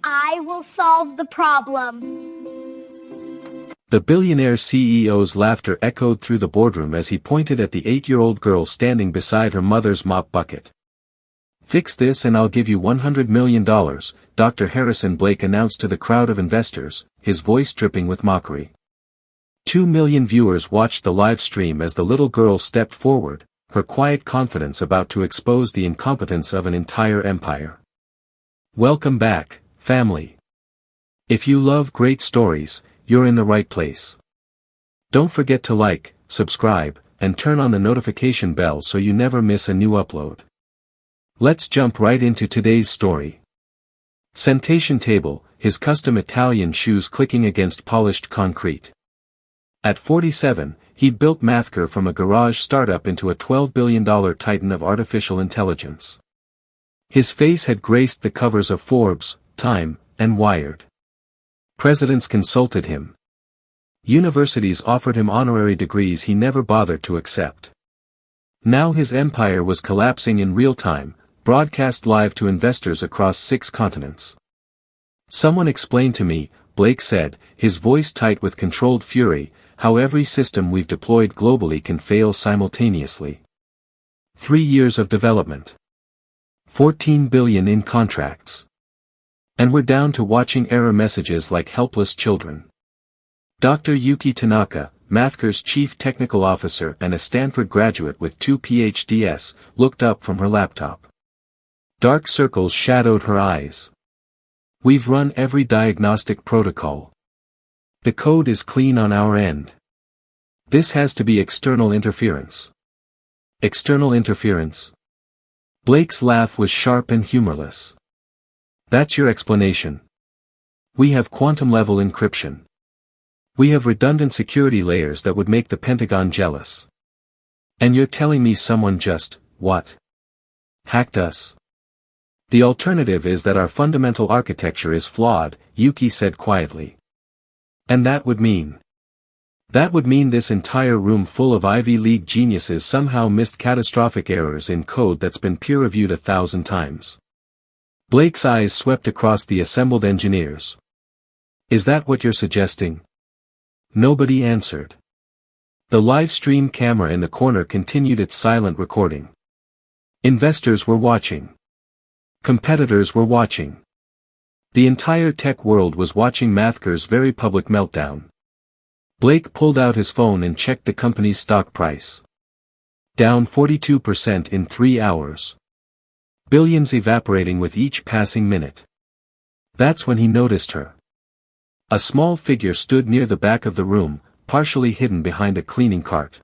I will solve the problem. The billionaire CEO's laughter echoed through the boardroom as he pointed at the 8-year-old girl standing beside her mother's mop bucket. "Fix this and I'll give you $100 million, Dr. Harrison Blake announced to the crowd of investors, his voice dripping with mockery. 2 million viewers watched the live stream as the little girl stepped forward, her quiet confidence about to expose the incompetence of an entire empire. Welcome back, family. If you love great stories, you're in the right place. Don't forget to like, subscribe, and turn on the notification bell so you never miss a new upload. Let's jump right into today's story. Sensation table, his custom Italian shoes clicking against polished concrete. At 47, he'd built Mathker from a garage startup into a $12 billion titan of artificial intelligence. His face had graced the covers of Forbes, Time, and Wired. Presidents consulted him. Universities offered him honorary degrees he never bothered to accept. Now his empire was collapsing in real time, broadcast live to investors across 6 continents. "Someone explained to me," Blake said, his voice tight with controlled fury, "how every system we've deployed globally can fail simultaneously. 3 years of development. $14 billion in contracts. And we're down to watching error messages like helpless children." Dr. Yuki Tanaka, Mathker's chief technical officer and a Stanford graduate with 2 PhDs, looked up from her laptop. Dark circles shadowed her eyes. "We've run every diagnostic protocol. The code is clean on our end. This has to be external interference." "External interference?" Blake's laugh was sharp and humorless. "That's your explanation. We have quantum-level encryption. We have redundant security layers that would make the Pentagon jealous. And you're telling me someone just, what? Hacked us?" "The alternative is that our fundamental architecture is flawed," Yuki said quietly. "And that would mean? That would mean this entire room full of Ivy League geniuses somehow missed catastrophic errors in code that's been peer-reviewed 1,000 times. Blake's eyes swept across the assembled engineers. "Is that what you're suggesting?" Nobody answered. The live stream camera in the corner continued its silent recording. Investors were watching. Competitors were watching. The entire tech world was watching Mathker's very public meltdown. Blake pulled out his phone and checked the company's stock price. Down 42% in 3 hours. Billions evaporating with each passing minute. That's when he noticed her. A small figure stood near the back of the room, partially hidden behind a cleaning cart.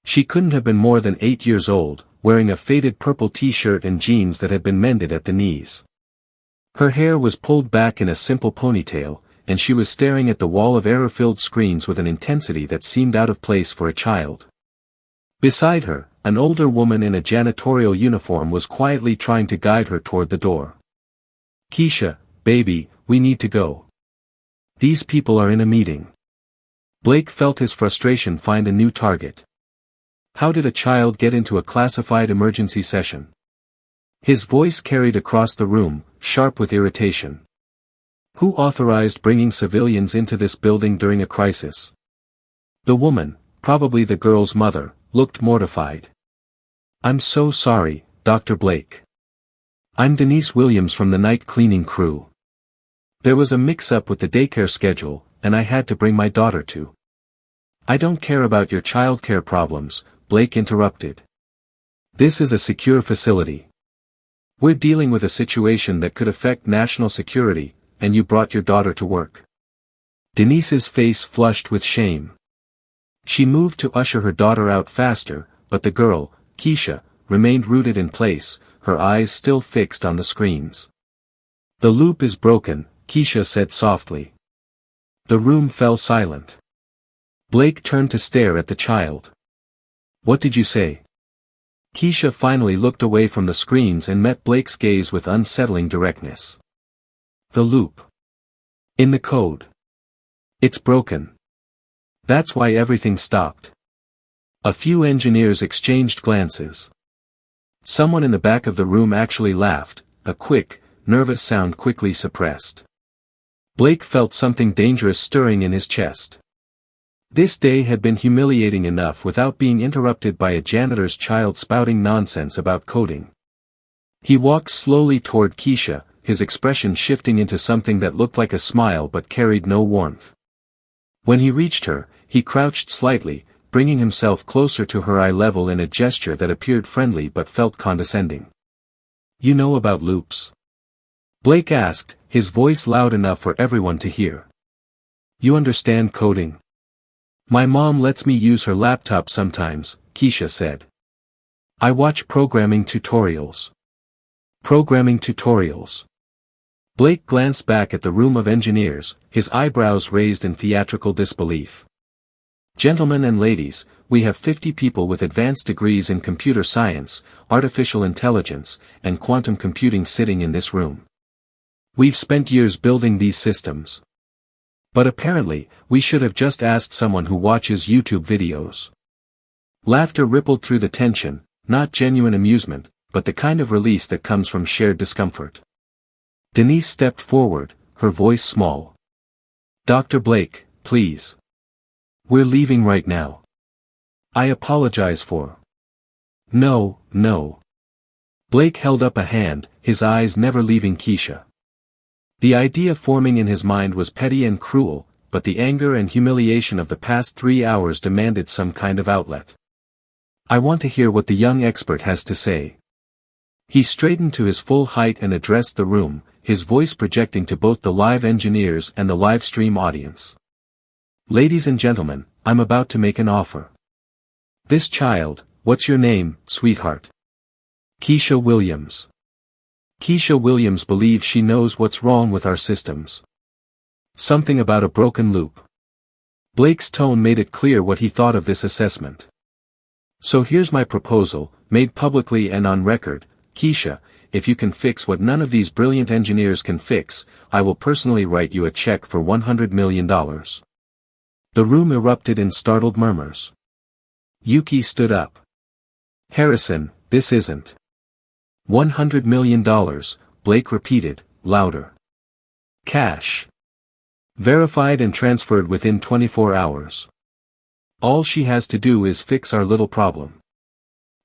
She couldn't have been more than 8 years old, wearing a faded purple t-shirt and jeans that had been mended at the knees. Her hair was pulled back in a simple ponytail, and she was staring at the wall of error-filled screens with an intensity that seemed out of place for a child. Beside her, an older woman in a janitorial uniform was quietly trying to guide her toward the door. "Keisha, baby, we need to go. These people are in a meeting." Blake felt his frustration find a new target. How did a child get into a classified emergency session? His voice carried across the room, sharp with irritation. Who authorized bringing civilians into this building during a crisis? The woman, probably the girl's mother, looked mortified. "I'm so sorry, Dr. Blake. I'm Denise Williams from the night cleaning crew. There was a mix-up with the daycare schedule, and I had to bring my daughter to." "I don't care about your childcare problems," Blake interrupted. "This is a secure facility. We're dealing with a situation that could affect national security, and you brought your daughter to work." Denise's face flushed with shame. She moved to usher her daughter out faster, but the girl, Keisha, remained rooted in place, her eyes still fixed on the screens. "The loop is broken," Keisha said softly. The room fell silent. Blake turned to stare at the child. "What did you say?" Keisha finally looked away from the screens and met Blake's gaze with unsettling directness. "The loop. In the code. It's broken. That's why everything stopped." A few engineers exchanged glances. Someone in the back of the room actually laughed, a quick, nervous sound quickly suppressed. Blake felt something dangerous stirring in his chest. This day had been humiliating enough without being interrupted by a janitor's child spouting nonsense about coding. He walked slowly toward Keisha, his expression shifting into something that looked like a smile but carried no warmth. When he reached her, he crouched slightly, bringing himself closer to her eye level in a gesture that appeared friendly but felt condescending. "You know about loops?" Blake asked, his voice loud enough for everyone to hear. "You understand coding?" "My mom lets me use her laptop sometimes," Keisha said. "I watch programming tutorials." "Programming tutorials." Blake glanced back at the room of engineers, his eyebrows raised in theatrical disbelief. "Gentlemen and ladies, we have 50 people with advanced degrees in computer science, artificial intelligence, and quantum computing sitting in this room. We've spent years building these systems. But apparently, we should have just asked someone who watches YouTube videos." Laughter rippled through the tension, not genuine amusement, but the kind of release that comes from shared discomfort. Denise stepped forward, her voice small. "Dr. Blake, please. We're leaving right now. I apologize for." "No, no." Blake held up a hand, his eyes never leaving Keisha. The idea forming in his mind was petty and cruel, but the anger and humiliation of the past 3 hours demanded some kind of outlet. "I want to hear what the young expert has to say." He straightened to his full height and addressed the room, his voice projecting to both the live engineers and the live stream audience. "Ladies and gentlemen, I'm about to make an offer. This child, what's your name, sweetheart?" "Keisha Williams." "Keisha Williams believes she knows what's wrong with our systems. Something about a broken loop." Blake's tone made it clear what he thought of this assessment. "So here's my proposal, made publicly and on record, Keisha, if you can fix what none of these brilliant engineers can fix, I will personally write you a check for $100 million. The room erupted in startled murmurs. Yuki stood up. "Harrison, this isn't." $100 million, Blake repeated, louder. "Cash. Verified and transferred within 24 hours. All she has to do is fix our little problem."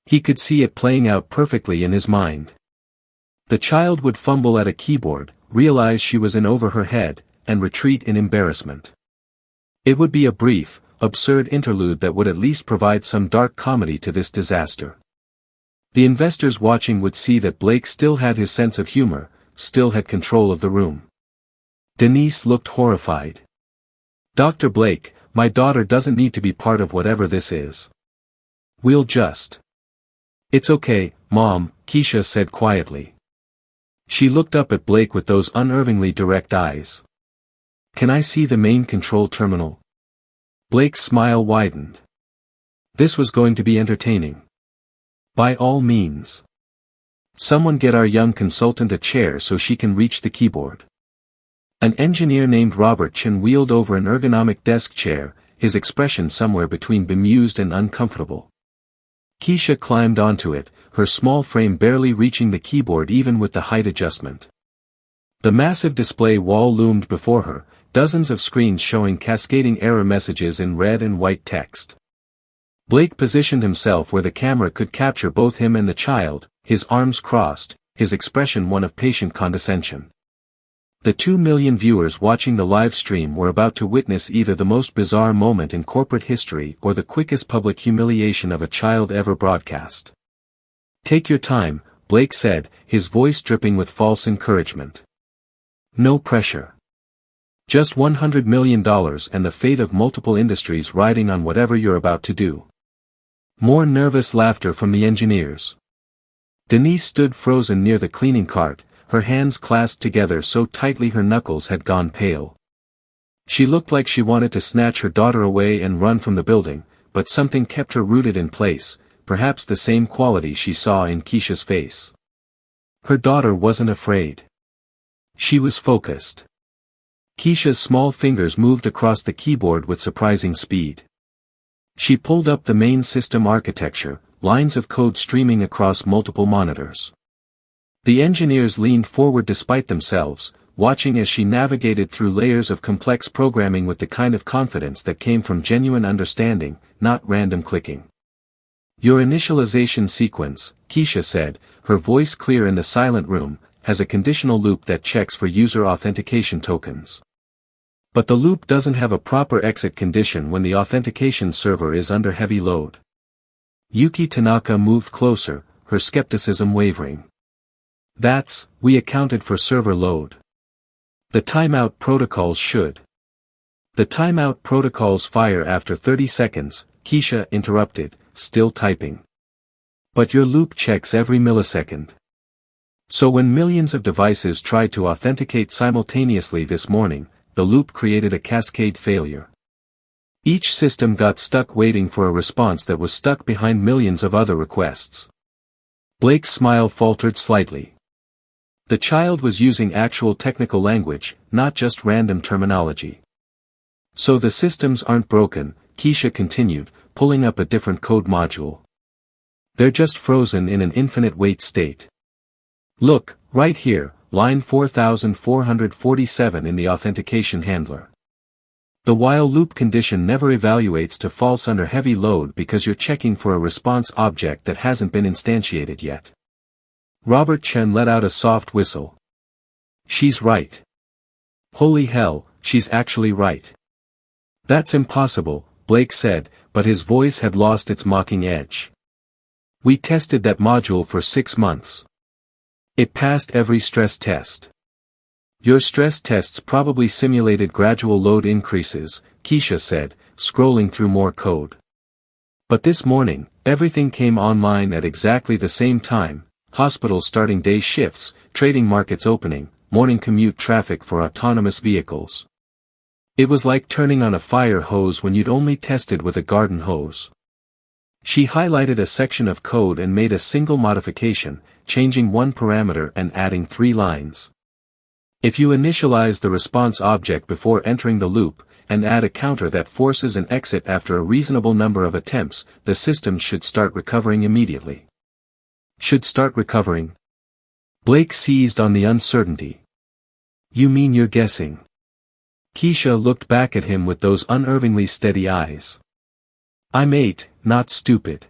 He could see it playing out perfectly in his mind. The child would fumble at a keyboard, realize she was in over her head, and retreat in embarrassment. It would be a brief, absurd interlude that would at least provide some dark comedy to this disaster. The investors watching would see that Blake still had his sense of humor, still had control of the room. Denise looked horrified. "Dr. Blake, my daughter doesn't need to be part of whatever this is. We'll just—" "It's okay, Mom," Keisha said quietly. She looked up at Blake with those unervingly direct eyes. "Can I see the main control terminal?" Blake's smile widened. This was going to be entertaining. "By all means. Someone get our young consultant a chair so she can reach the keyboard." An engineer named Robert Chen wheeled over an ergonomic desk chair, his expression somewhere between bemused and uncomfortable. Keisha climbed onto it, her small frame barely reaching the keyboard even with the height adjustment. The massive display wall loomed before her, dozens of screens showing cascading error messages in red and white text. Blake positioned himself where the camera could capture both him and the child, his arms crossed, his expression one of patient condescension. The 2 million viewers watching the live stream were about to witness either the most bizarre moment in corporate history or the quickest public humiliation of a child ever broadcast. "Take your time," Blake said, his voice dripping with false encouragement. "No pressure. Just $100 million and the fate of multiple industries riding on whatever you're about to do." More nervous laughter from the engineers. Denise stood frozen near the cleaning cart, her hands clasped together so tightly her knuckles had gone pale. She looked like she wanted to snatch her daughter away and run from the building, but something kept her rooted in place, perhaps the same quality she saw in Keisha's face. Her daughter wasn't afraid. She was focused. Keisha's small fingers moved across the keyboard with surprising speed. She pulled up the main system architecture, lines of code streaming across multiple monitors. The engineers leaned forward despite themselves, watching as she navigated through layers of complex programming with the kind of confidence that came from genuine understanding, not random clicking. Your initialization sequence, Keisha said, her voice clear in the silent room, has a conditional loop that checks for user authentication tokens. But the loop doesn't have a proper exit condition when the authentication server is under heavy load. Yuki Tanaka moved closer, her skepticism wavering. We accounted for server load. The timeout protocols should. The timeout protocols fire after 30 seconds, Keisha interrupted, still typing. But your loop checks every millisecond. So when millions of devices tried to authenticate simultaneously this morning, the loop created a cascade failure. Each system got stuck waiting for a response that was stuck behind millions of other requests. Blake's smile faltered slightly. The child was using actual technical language, not just random terminology. So the systems aren't broken, Keisha continued, pulling up a different code module. They're just frozen in an infinite wait state. Look, right here, line 4447 in the authentication handler. The while loop condition never evaluates to false under heavy load because you're checking for a response object that hasn't been instantiated yet. Robert Chen let out a soft whistle. She's right. Holy hell, she's actually right. That's impossible, Blake said, but his voice had lost its mocking edge. We tested that module for 6 months. It passed every stress test. Your stress tests probably simulated gradual load increases, Keisha said, scrolling through more code. But this morning, everything came online at exactly the same time, hospitals starting day shifts, trading markets opening, morning commute traffic for autonomous vehicles. It was like turning on a fire hose when you'd only tested with a garden hose. She highlighted a section of code and made a single modification, changing one parameter and adding 3 lines. If you initialize the response object before entering the loop, and add a counter that forces an exit after a reasonable number of attempts, the system should start recovering immediately. Should start recovering? Blake seized on the uncertainty. You mean you're guessing? Keisha looked back at him with those unervingly steady eyes. I'm 8, not stupid.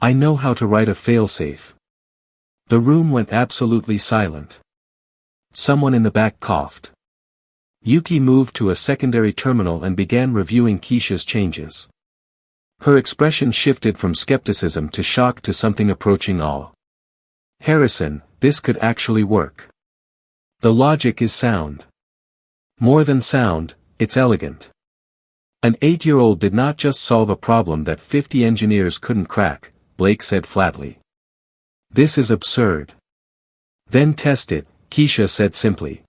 I know how to write a failsafe. The room went absolutely silent. Someone in the back coughed. Yuki moved to a secondary terminal and began reviewing Keisha's changes. Her expression shifted from skepticism to shock to something approaching awe. Harrison, this could actually work. The logic is sound. More than sound, it's elegant. An 8-year-old did not just solve a problem that 50 engineers couldn't crack, Blake said flatly. This is absurd. Then test it, Keisha said simply.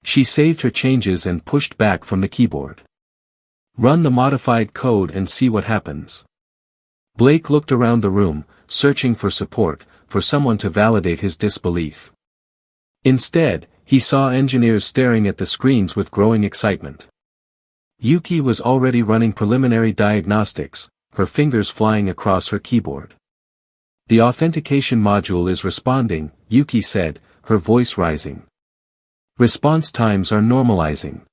She saved her changes and pushed back from the keyboard. Run the modified code and see what happens. Blake looked around the room, searching for support, for someone to validate his disbelief. Instead, he saw engineers staring at the screens with growing excitement. Yuki was already running preliminary diagnostics, her fingers flying across her keyboard. The authentication module is responding, Yuki said, her voice rising. Response times are normalizing.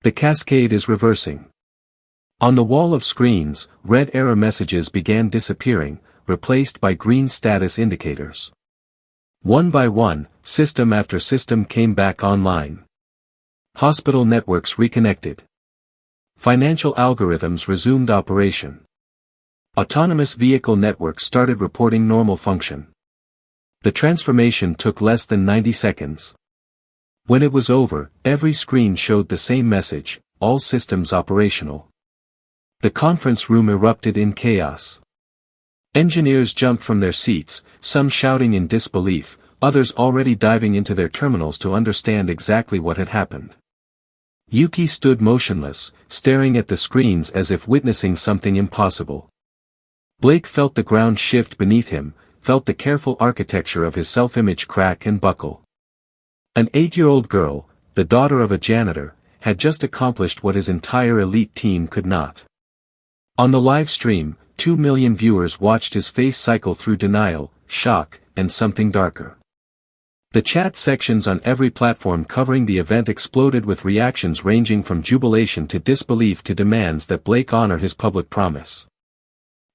The cascade is reversing. On the wall of screens, red error messages began disappearing, replaced by green status indicators. One by one, system after system came back online. Hospital networks reconnected. Financial algorithms resumed operation. Autonomous vehicle networks started reporting normal function. The transformation took less than 90 seconds. When it was over, every screen showed the same message, all systems operational. The conference room erupted in chaos. Engineers jumped from their seats, some shouting in disbelief, others already diving into their terminals to understand exactly what had happened. Yuki stood motionless, staring at the screens as if witnessing something impossible. Blake felt the ground shift beneath him, felt the careful architecture of his self-image crack and buckle. An 8-year-old girl, the daughter of a janitor, had just accomplished what his entire elite team could not. On the live stream, 2 million viewers watched his face cycle through denial, shock, and something darker. The chat sections on every platform covering the event exploded with reactions ranging from jubilation to disbelief to demands that Blake honor his public promise.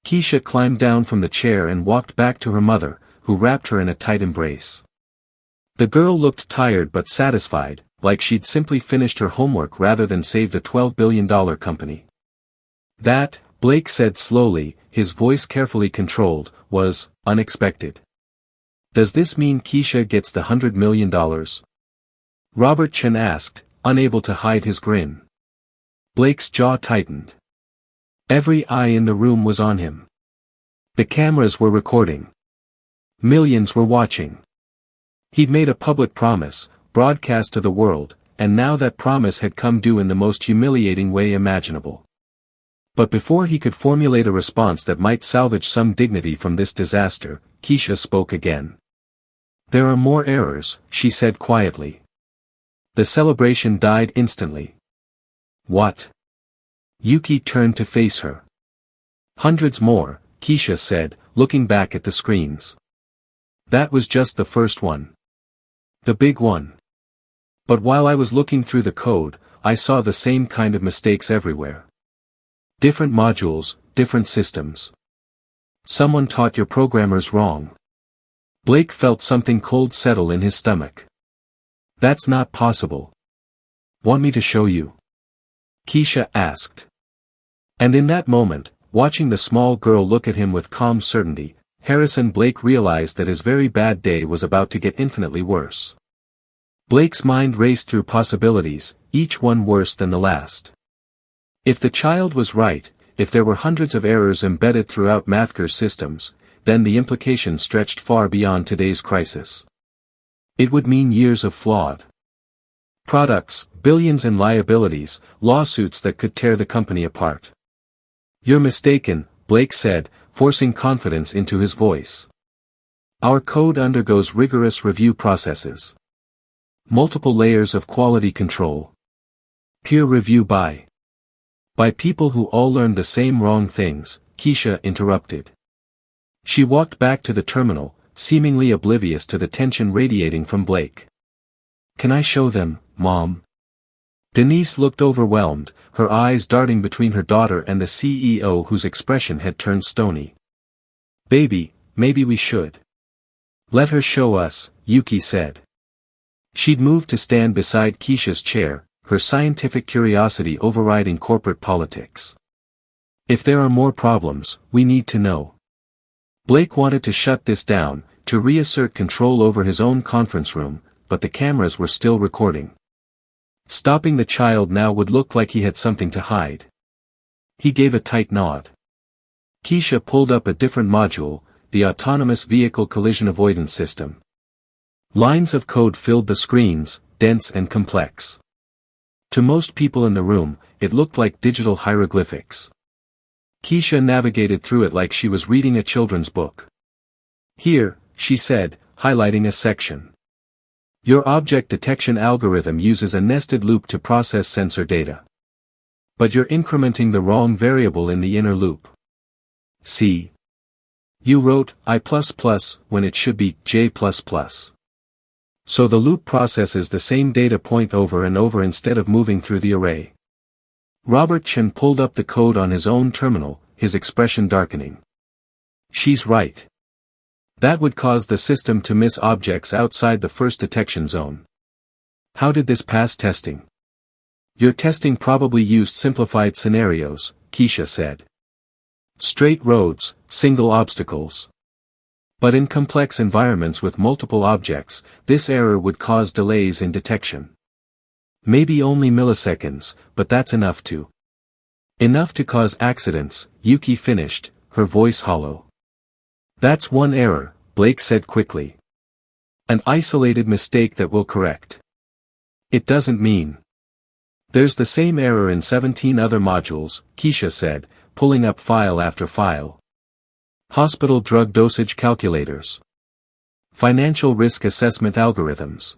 Keisha climbed down from the chair and walked back to her mother, who wrapped her in a tight embrace. The girl looked tired but satisfied, like she'd simply finished her homework rather than saved a $12 billion company. That, Blake said slowly, his voice carefully controlled, was unexpected. Does this mean Keisha gets the $100 million? Robert Chen asked, unable to hide his grin. Blake's jaw tightened. Every eye in the room was on him. The cameras were recording. Millions were watching. He'd made a public promise, broadcast to the world, and now that promise had come due in the most humiliating way imaginable. But before he could formulate a response that might salvage some dignity from this disaster, Keisha spoke again. There are more errors, she said quietly. The celebration died instantly. What? Yuki turned to face her. Hundreds more, Keisha said, looking back at the screens. That was just the first one. The big one. But while I was looking through the code, I saw the same kind of mistakes everywhere. Different modules, different systems. Someone taught your programmers wrong. Blake felt something cold settle in his stomach. That's not possible. Want me to show you? Keisha asked. And in that moment, watching the small girl look at him with calm certainty, Harrison Blake realized that his very bad day was about to get infinitely worse. Blake's mind raced through possibilities, each one worse than the last. If the child was right, if there were hundreds of errors embedded throughout Mathker's systems, then the implications stretched far beyond today's crisis. It would mean years of flawed products, billions in liabilities, lawsuits that could tear the company apart. You're mistaken, Blake said, forcing confidence into his voice. Our code undergoes rigorous review processes. Multiple layers of quality control. Peer review by people who all learned the same wrong things, Keisha interrupted. She walked back to the terminal, seemingly oblivious to the tension radiating from Blake. Can I show them, Mom? Denise looked overwhelmed, her eyes darting between her daughter and the CEO whose expression had turned stony. Baby, maybe we should. Let her show us, Yuki said. She'd moved to stand beside Keisha's chair, her scientific curiosity overriding corporate politics. If there are more problems, we need to know. Blake wanted to shut this down, to reassert control over his own conference room, but the cameras were still recording. Stopping the child now would look like he had something to hide. He gave a tight nod. Keisha pulled up a different module, the Autonomous Vehicle Collision Avoidance System. Lines of code filled the screens, dense and complex. To most people in the room, it looked like digital hieroglyphics. Keisha navigated through it like she was reading a children's book. Here, she said, highlighting a section. Your object detection algorithm uses a nested loop to process sensor data. But you're incrementing the wrong variable in the inner loop. See? You wrote I++ when it should be J++. So the loop processes the same data point over and over instead of moving through the array. Robert Chen pulled up the code on his own terminal, his expression darkening. She's right. That would cause the system to miss objects outside the first detection zone. How did this pass testing? Your testing probably used simplified scenarios, Keisha said. Straight roads, single obstacles. But in complex environments with multiple objects, this error would cause delays in detection. Maybe only milliseconds, but that's enough to cause accidents, Yuki finished, her voice hollow. That's one error, Blake said quickly. An isolated mistake that we'll correct. It doesn't mean. There's the same error in 17 other modules, Keisha said, pulling up file after file. Hospital drug dosage calculators. Financial risk assessment algorithms.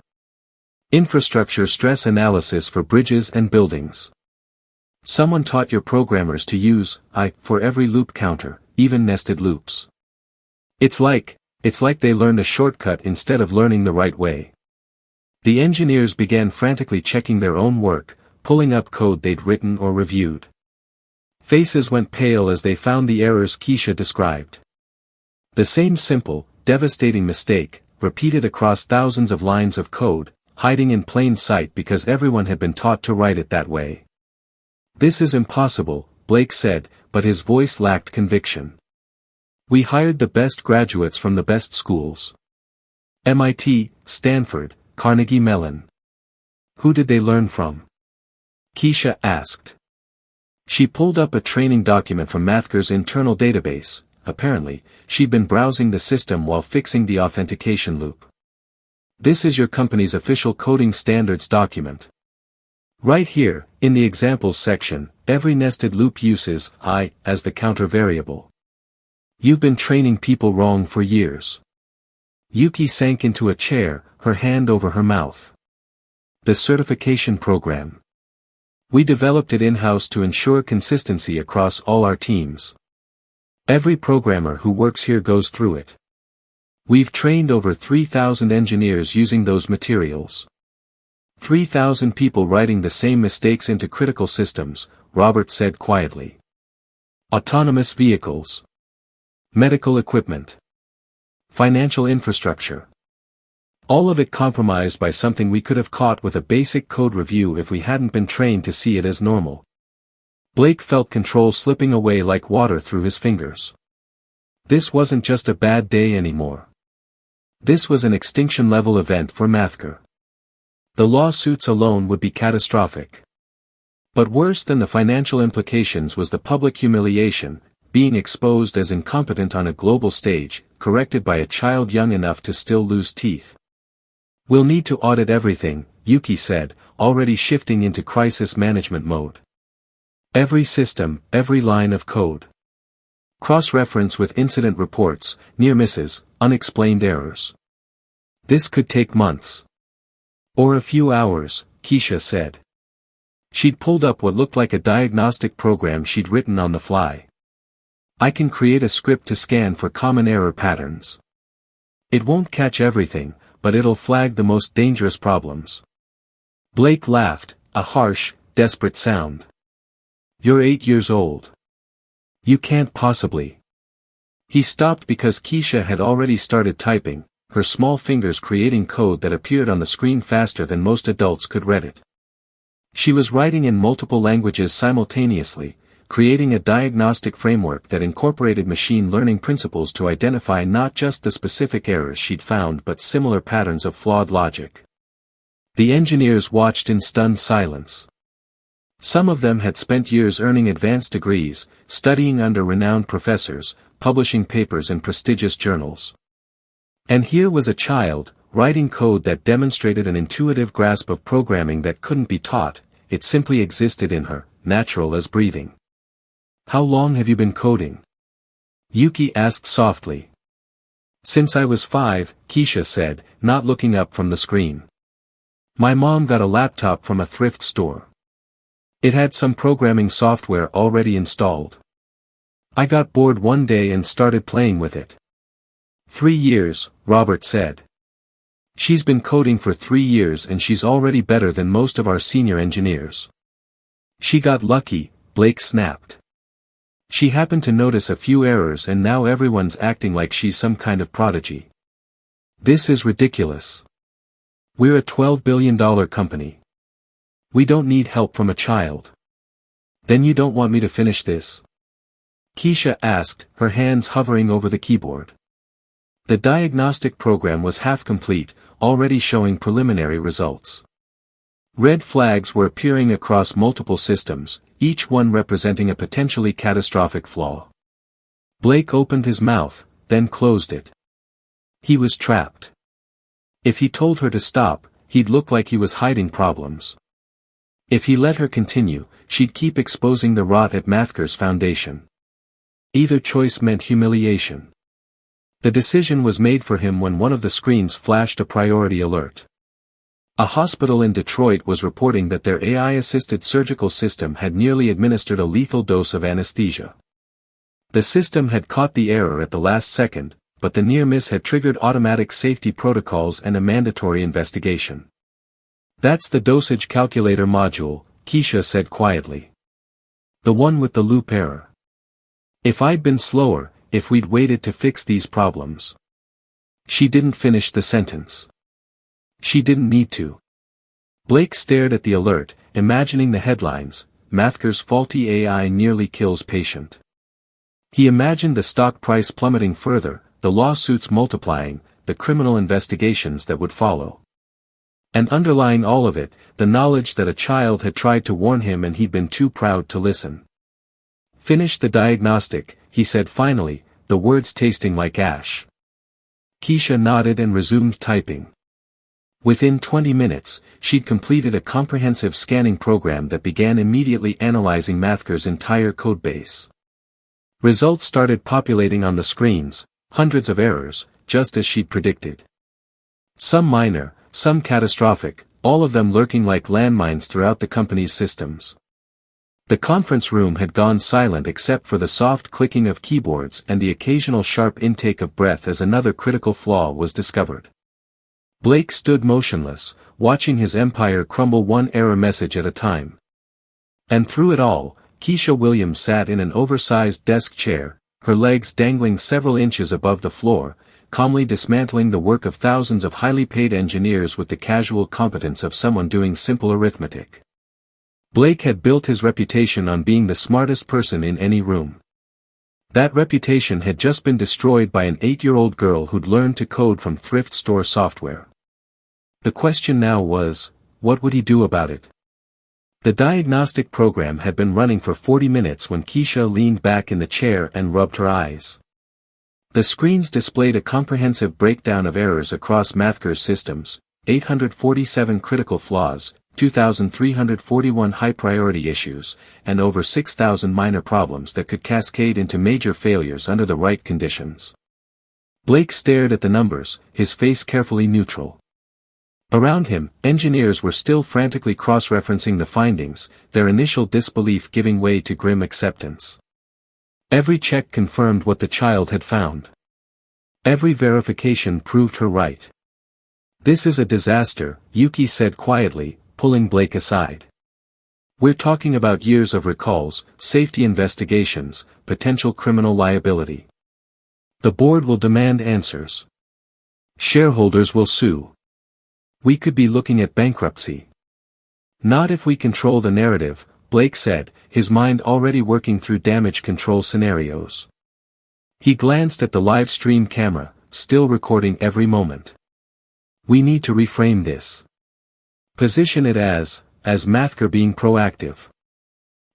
Infrastructure stress analysis for bridges and buildings. Someone taught your programmers to use I for every loop counter, even nested loops. It's like they learned a shortcut instead of learning the right way. The engineers began frantically checking their own work, pulling up code they'd written or reviewed. Faces went pale as they found the errors Keisha described. The same simple, devastating mistake, repeated across thousands of lines of code, hiding in plain sight because everyone had been taught to write it that way. "This is impossible," Blake said, but his voice lacked conviction. "We hired the best graduates from the best schools. MIT, Stanford, Carnegie Mellon. Who did they learn from?" Keisha asked. She pulled up a training document from Mathker's internal database. Apparently, she'd been browsing the system while fixing the authentication loop. "This is your company's official coding standards document. Right here, in the examples section, every nested loop uses I as the counter variable. You've been training people wrong for years." Yuki sank into a chair, her hand over her mouth. "The certification program. We developed it in-house to ensure consistency across all our teams. Every programmer who works here goes through it. We've trained over 3,000 engineers using those materials. 3,000 people writing the same mistakes into critical systems," Robert said quietly. "Autonomous vehicles. Medical equipment. Financial infrastructure. All of it compromised by something we could have caught with a basic code review if we hadn't been trained to see it as normal." Blake felt control slipping away like water through his fingers. This wasn't just a bad day anymore. This was an extinction-level event for Mathker. The lawsuits alone would be catastrophic. But worse than the financial implications was the public humiliation, being exposed as incompetent on a global stage, corrected by a child young enough to still lose teeth. "We'll need to audit everything," Yuki said, already shifting into crisis management mode. "Every system, every line of code. Cross-reference with incident reports, near misses, unexplained errors. This could take months. Or a few hours," Keisha said. She'd pulled up what looked like a diagnostic program she'd written on the fly. "I can create a script to scan for common error patterns. It won't catch everything, but it'll flag the most dangerous problems." Blake laughed, a harsh, desperate sound. "You're 8 years old. You can't possibly." He stopped because Keisha had already started typing, her small fingers creating code that appeared on the screen faster than most adults could read it. She was writing in multiple languages simultaneously, creating a diagnostic framework that incorporated machine learning principles to identify not just the specific errors she'd found but similar patterns of flawed logic. The engineers watched in stunned silence. Some of them had spent years earning advanced degrees, studying under renowned professors, publishing papers in prestigious journals. And here was a child, writing code that demonstrated an intuitive grasp of programming that couldn't be taught, it simply existed in her, natural as breathing. "How long have you been coding?" Yuki asked softly. "Since I was 5, Keisha said, not looking up from the screen. My mom got a laptop from a thrift store. It had some programming software already installed. I got bored one day and started playing with it." 3 years, Robert said. "She's been coding for 3 years and she's already better than most of our senior engineers." "She got lucky," Blake snapped. "She happened to notice a few errors and now everyone's acting like she's some kind of prodigy. This is ridiculous. We're a $12 billion company. We don't need help from a child." "Then you don't want me to finish this?" Keisha asked, her hands hovering over the keyboard. The diagnostic program was half complete, already showing preliminary results. Red flags were appearing across multiple systems, each one representing a potentially catastrophic flaw. Blake opened his mouth, then closed it. He was trapped. If he told her to stop, he'd look like he was hiding problems. If he let her continue, she'd keep exposing the rot at Mathker's foundation. Either choice meant humiliation. The decision was made for him when one of the screens flashed a priority alert. A hospital in Detroit was reporting that their AI-assisted surgical system had nearly administered a lethal dose of anesthesia. The system had caught the error at the last second, but the near miss had triggered automatic safety protocols and a mandatory investigation. That's the dosage calculator module, Keisha said quietly. The one with the loop error. If I'd been slower, if we'd waited to fix these problems. She didn't finish the sentence. She didn't need to. Blake stared at the alert, imagining the headlines, Mathker's faulty AI nearly kills patient. He imagined the stock price plummeting further, the lawsuits multiplying, the criminal investigations that would follow. And underlying all of it, the knowledge that a child had tried to warn him and he'd been too proud to listen. Finish the diagnostic, he said finally, the words tasting like ash. Keisha nodded and resumed typing. Within 20 minutes, she'd completed a comprehensive scanning program that began immediately analyzing Mathker's entire codebase. Results started populating on the screens, hundreds of errors, just as she'd predicted. Some minor, some catastrophic, all of them lurking like landmines throughout the company's systems. The conference room had gone silent except for the soft clicking of keyboards and the occasional sharp intake of breath as another critical flaw was discovered. Blake stood motionless, watching his empire crumble one error message at a time. And through it all, Keisha Williams sat in an oversized desk chair, her legs dangling several inches above the floor, calmly dismantling the work of thousands of highly paid engineers with the casual competence of someone doing simple arithmetic. Blake had built his reputation on being the smartest person in any room. That reputation had just been destroyed by an 8-year-old girl who'd learned to code from thrift store software. The question now was, what would he do about it? The diagnostic program had been running for 40 minutes when Keisha leaned back in the chair and rubbed her eyes. The screens displayed a comprehensive breakdown of errors across Mathker's systems, 847 critical flaws, 2,341 high-priority issues, and over 6,000 minor problems that could cascade into major failures under the right conditions. Blake stared at the numbers, his face carefully neutral. Around him, engineers were still frantically cross-referencing the findings, their initial disbelief giving way to grim acceptance. Every check confirmed what the child had found. Every verification proved her right. This is a disaster, Yuki said quietly, pulling Blake aside. We're talking about years of recalls, safety investigations, potential criminal liability. The board will demand answers. Shareholders will sue. We could be looking at bankruptcy. Not if we control the narrative, Blake said, his mind already working through damage control scenarios. He glanced at the live stream camera, still recording every moment. We need to reframe this. Position it as Mathker being proactive.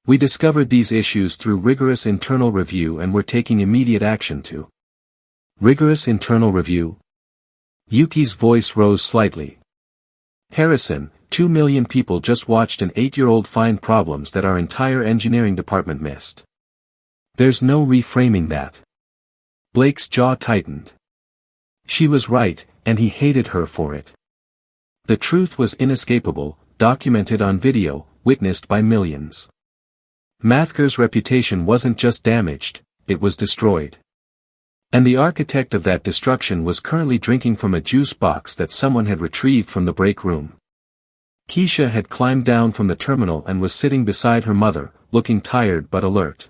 We discovered these issues through rigorous internal review and we're taking immediate action to. Rigorous internal review? Yuki's voice rose slightly. Harrison, 2 million people just watched an 8-year-old find problems that our entire engineering department missed. There's no reframing that. Blake's jaw tightened. She was right, and he hated her for it. The truth was inescapable, documented on video, witnessed by millions. Mathker's reputation wasn't just damaged, it was destroyed. And the architect of that destruction was currently drinking from a juice box that someone had retrieved from the break room. Keisha had climbed down from the terminal and was sitting beside her mother, looking tired but alert.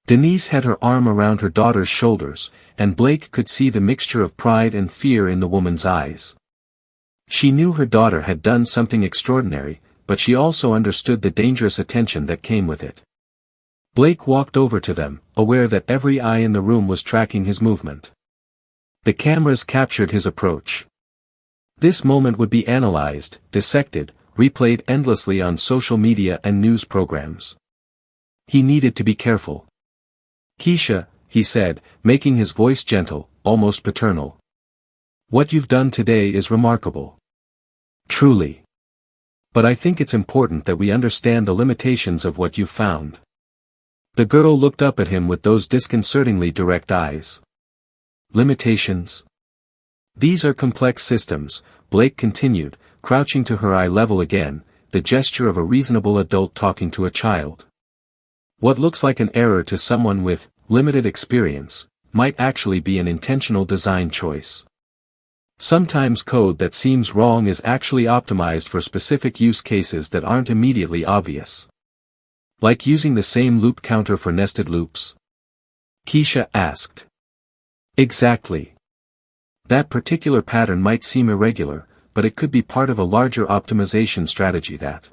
Denise had her arm around her daughter's shoulders, and Blake could see the mixture of pride and fear in the woman's eyes. She knew her daughter had done something extraordinary, but she also understood the dangerous attention that came with it. Blake walked over to them, aware that every eye in the room was tracking his movement. The cameras captured his approach. This moment would be analyzed, dissected, replayed endlessly on social media and news programs. He needed to be careful. Keisha, he said, making his voice gentle, almost paternal. What you've done today is remarkable. Truly. But I think it's important that we understand the limitations of what you've found. The girl looked up at him with those disconcertingly direct eyes. Limitations? These are complex systems, Blake continued, crouching to her eye level again, the gesture of a reasonable adult talking to a child. What looks like an error to someone with limited experience might actually be an intentional design choice. Sometimes code that seems wrong is actually optimized for specific use cases that aren't immediately obvious. Like using the same loop counter for nested loops? Keisha asked. Exactly. That particular pattern might seem irregular, but it could be part of a larger optimization strategy that.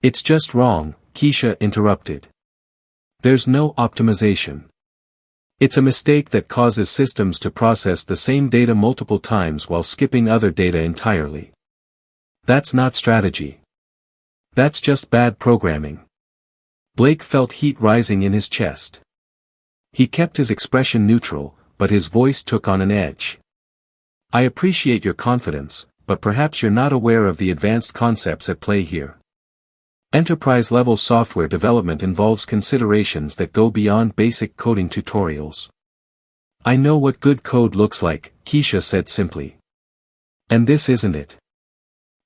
It's just wrong, Keisha interrupted. There's no optimization. It's a mistake that causes systems to process the same data multiple times while skipping other data entirely. That's not strategy. That's just bad programming. Blake felt heat rising in his chest. He kept his expression neutral, but his voice took on an edge. I appreciate your confidence, but perhaps you're not aware of the advanced concepts at play here. Enterprise-level software development involves considerations that go beyond basic coding tutorials. I know what good code looks like, Keisha said simply. And this isn't it.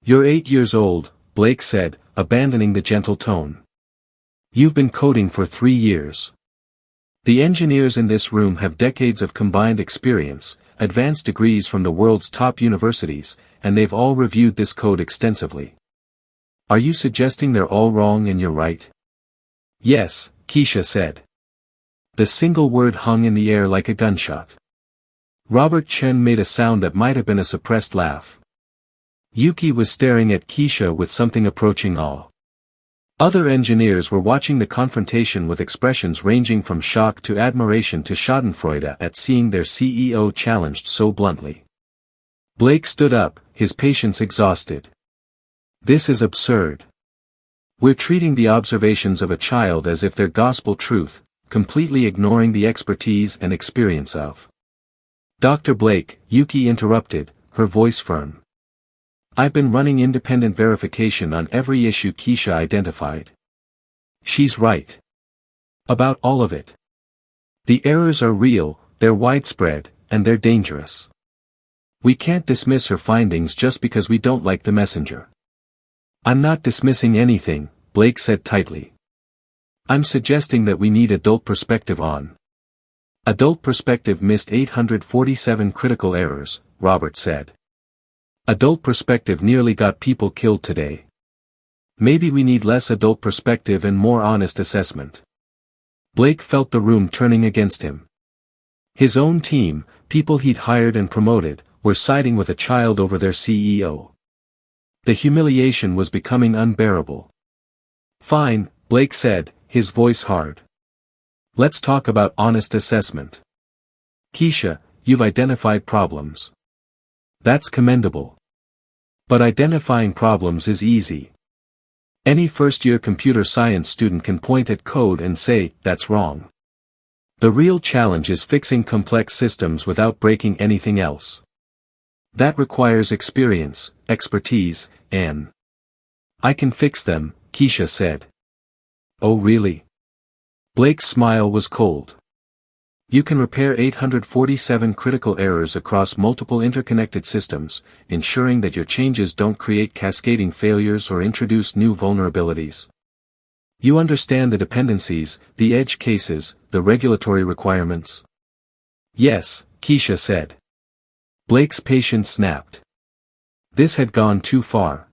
You're 8 years old, Blake said, abandoning the gentle tone. You've been coding for 3 years. The engineers in this room have decades of combined experience, advanced degrees from the world's top universities, and they've all reviewed this code extensively. Are you suggesting they're all wrong and you're right? Yes, Keisha said. The single word hung in the air like a gunshot. Robert Chen made a sound that might have been a suppressed laugh. Yuki was staring at Keisha with something approaching awe. Other engineers were watching the confrontation with expressions ranging from shock to admiration to schadenfreude at seeing their CEO challenged so bluntly. Blake stood up, his patience exhausted. This is absurd. We're treating the observations of a child as if they're gospel truth, completely ignoring the expertise and experience of. Dr. Blake, Yuki interrupted, her voice firm. I've been running independent verification on every issue Keisha identified. She's right. About all of it. The errors are real, they're widespread, and they're dangerous. We can't dismiss her findings just because we don't like the messenger. I'm not dismissing anything, Blake said tightly. I'm suggesting that we need adult perspective on. Adult perspective missed 847 critical errors, Robert said. Adult perspective nearly got people killed today. Maybe we need less adult perspective and more honest assessment. Blake felt the room turning against him. His own team, people he'd hired and promoted, were siding with a child over their CEO. The humiliation was becoming unbearable. Fine, Blake said, his voice hard. Let's talk about honest assessment. Keisha, you've identified problems. That's commendable. But identifying problems is easy. Any first-year computer science student can point at code and say, that's wrong. The real challenge is fixing complex systems without breaking anything else. That requires experience, expertise, and I can fix them, Keisha said. Oh really? Blake's smile was cold. You can repair 847 critical errors across multiple interconnected systems, ensuring that your changes don't create cascading failures or introduce new vulnerabilities. You understand the dependencies, the edge cases, the regulatory requirements? Yes, Keisha said. Blake's patience snapped. This had gone too far.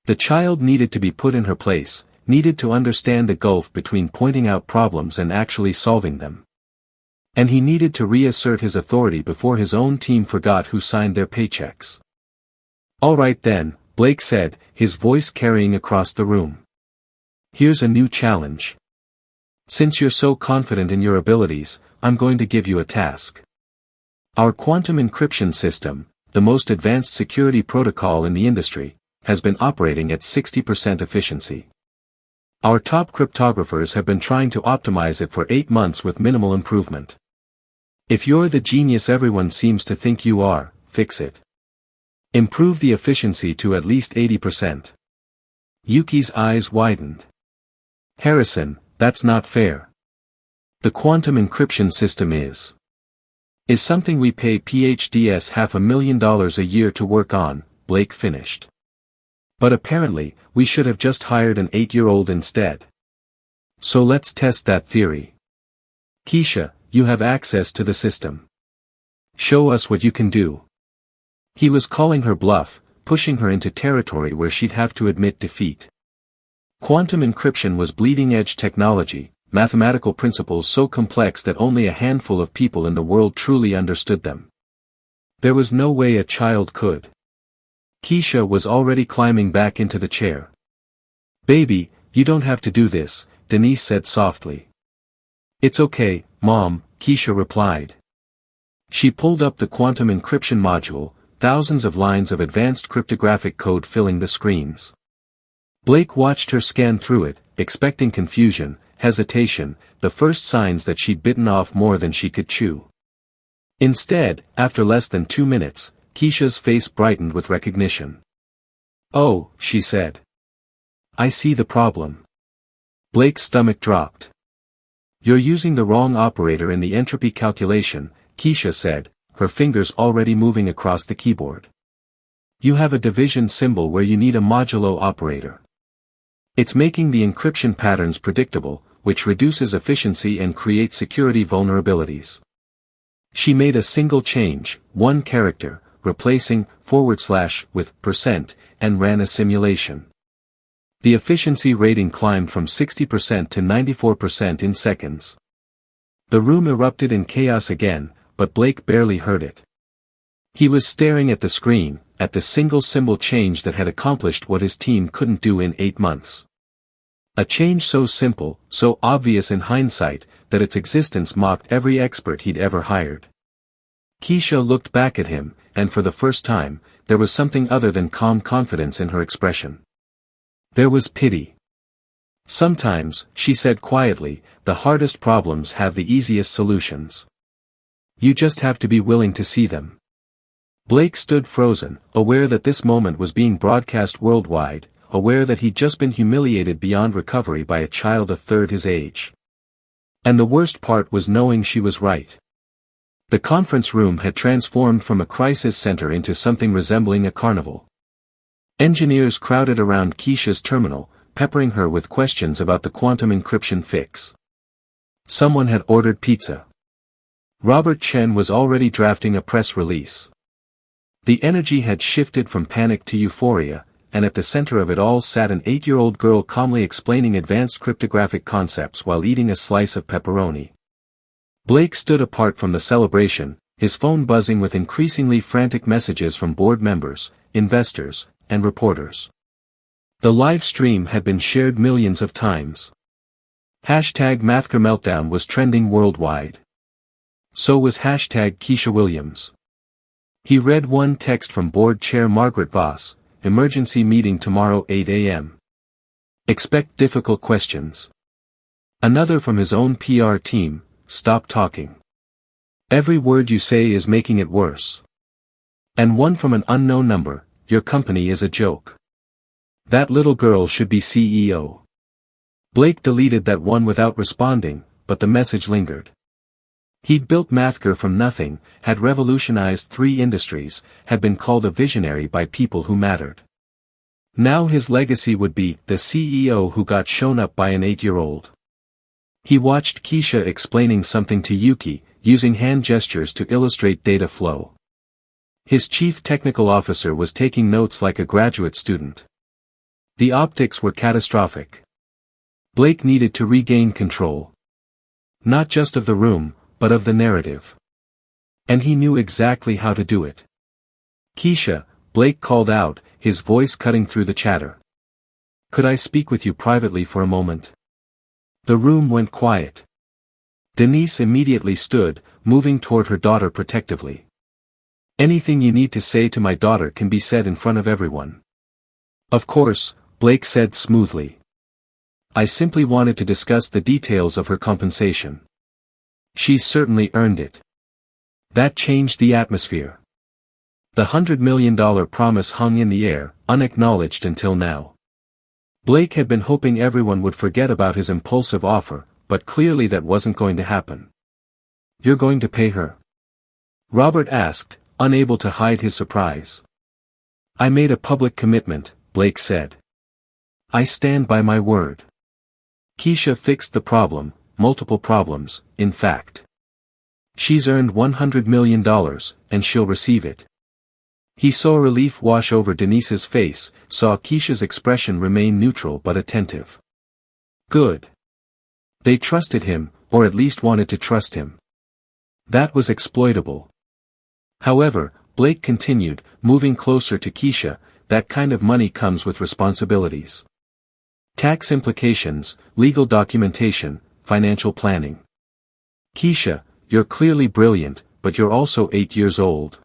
The child needed to be put in her place, needed to understand the gulf between pointing out problems and actually solving them. And he needed to reassert his authority before his own team forgot who signed their paychecks. All right then, Blake said, his voice carrying across the room. Here's a new challenge. Since you're so confident in your abilities, I'm going to give you a task. Our quantum encryption system, the most advanced security protocol in the industry, has been operating at 60% efficiency. Our top cryptographers have been trying to optimize it for 8 months with minimal improvement. If you're the genius everyone seems to think you are, fix it. Improve the efficiency to at least 80%. Yuki's eyes widened. Harrison, that's not fair. The quantum encryption system is something we pay PhDs $500,000 a year to work on, Blake finished. But apparently, we should have just hired an 8-year-old instead. So let's test that theory. Keisha, you have access to the system. Show us what you can do. He was calling her bluff, pushing her into territory where she'd have to admit defeat. Quantum encryption was bleeding-edge technology, mathematical principles so complex that only a handful of people in the world truly understood them. There was no way a child could. Keisha was already climbing back into the chair. "Baby, you don't have to do this," Denise said softly. "It's okay, Mom," Keisha replied. She pulled up the quantum encryption module, thousands of lines of advanced cryptographic code filling the screens. Blake watched her scan through it, expecting confusion, hesitation, the first signs that she'd bitten off more than she could chew. Instead, after less than 2 minutes, Keisha's face brightened with recognition. "Oh," she said. "I see the problem." Blake's stomach dropped. "You're using the wrong operator in the entropy calculation," Keisha said, her fingers already moving across the keyboard. "You have a division symbol where you need a modulo operator. It's making the encryption patterns predictable, which reduces efficiency and creates security vulnerabilities." She made a single change, one character, replacing / with %, and ran a simulation. The efficiency rating climbed from 60% to 94% in seconds. The room erupted in chaos again, but Blake barely heard it. He was staring at the screen, at the single symbol change that had accomplished what his team couldn't do in 8 months. A change so simple, so obvious in hindsight, that its existence mocked every expert he'd ever hired. Keisha looked back at him, and for the first time, there was something other than calm confidence in her expression. There was pity. "Sometimes," she said quietly, "the hardest problems have the easiest solutions. You just have to be willing to see them." Blake stood frozen, aware that this moment was being broadcast worldwide, aware that he'd just been humiliated beyond recovery by a child a third his age. And the worst part was knowing she was right. The conference room had transformed from a crisis center into something resembling a carnival. Engineers crowded around Keisha's terminal, peppering her with questions about the quantum encryption fix. Someone had ordered pizza. Robert Chen was already drafting a press release. The energy had shifted from panic to euphoria, and at the center of it all sat an 8-year-old girl calmly explaining advanced cryptographic concepts while eating a slice of pepperoni. Blake stood apart from the celebration, his phone buzzing with increasingly frantic messages from board members, investors, and reporters. The live stream had been shared millions of times. #MathCarMeltdown was trending worldwide. So was #Keisha Williams. He read one text from board chair Margaret Voss: "Emergency meeting tomorrow 8 a.m. Expect difficult questions." Another from his own PR team: "Stop talking. Every word you say is making it worse." And one from an unknown number: "Your company is a joke. That little girl should be CEO." Blake deleted that one without responding, but the message lingered. He'd built Mathcar from nothing, had revolutionized 3 industries, had been called a visionary by people who mattered. Now his legacy would be the CEO who got shown up by an 8-year-old. He watched Keisha explaining something to Yuki, using hand gestures to illustrate data flow. His chief technical officer was taking notes like a graduate student. The optics were catastrophic. Blake needed to regain control. Not just of the room, but of the narrative. And he knew exactly how to do it. "Keisha," Blake called out, his voice cutting through the chatter. "Could I speak with you privately for a moment?" The room went quiet. Denise immediately stood, moving toward her daughter protectively. "Anything you need to say to my daughter can be said in front of everyone." "Of course," Blake said smoothly. "I simply wanted to discuss the details of her compensation. She's certainly earned it." That changed the atmosphere. The $100 million promise hung in the air, unacknowledged until now. Blake had been hoping everyone would forget about his impulsive offer, but clearly that wasn't going to happen. "You're going to pay her?" Robert asked, unable to hide his surprise. "I made a public commitment," Blake said. "I stand by my word." Keisha fixed the problem, multiple problems, in fact. She's earned $100 million, and she'll receive it. He saw relief wash over Denise's face, saw Keisha's expression remain neutral but attentive. Good. They trusted him, or at least wanted to trust him. That was exploitable. However, Blake continued, moving closer to Keisha, that kind of money comes with responsibilities. Tax implications, legal documentation, financial planning. Keisha, you're clearly brilliant, but you're also 8 years old.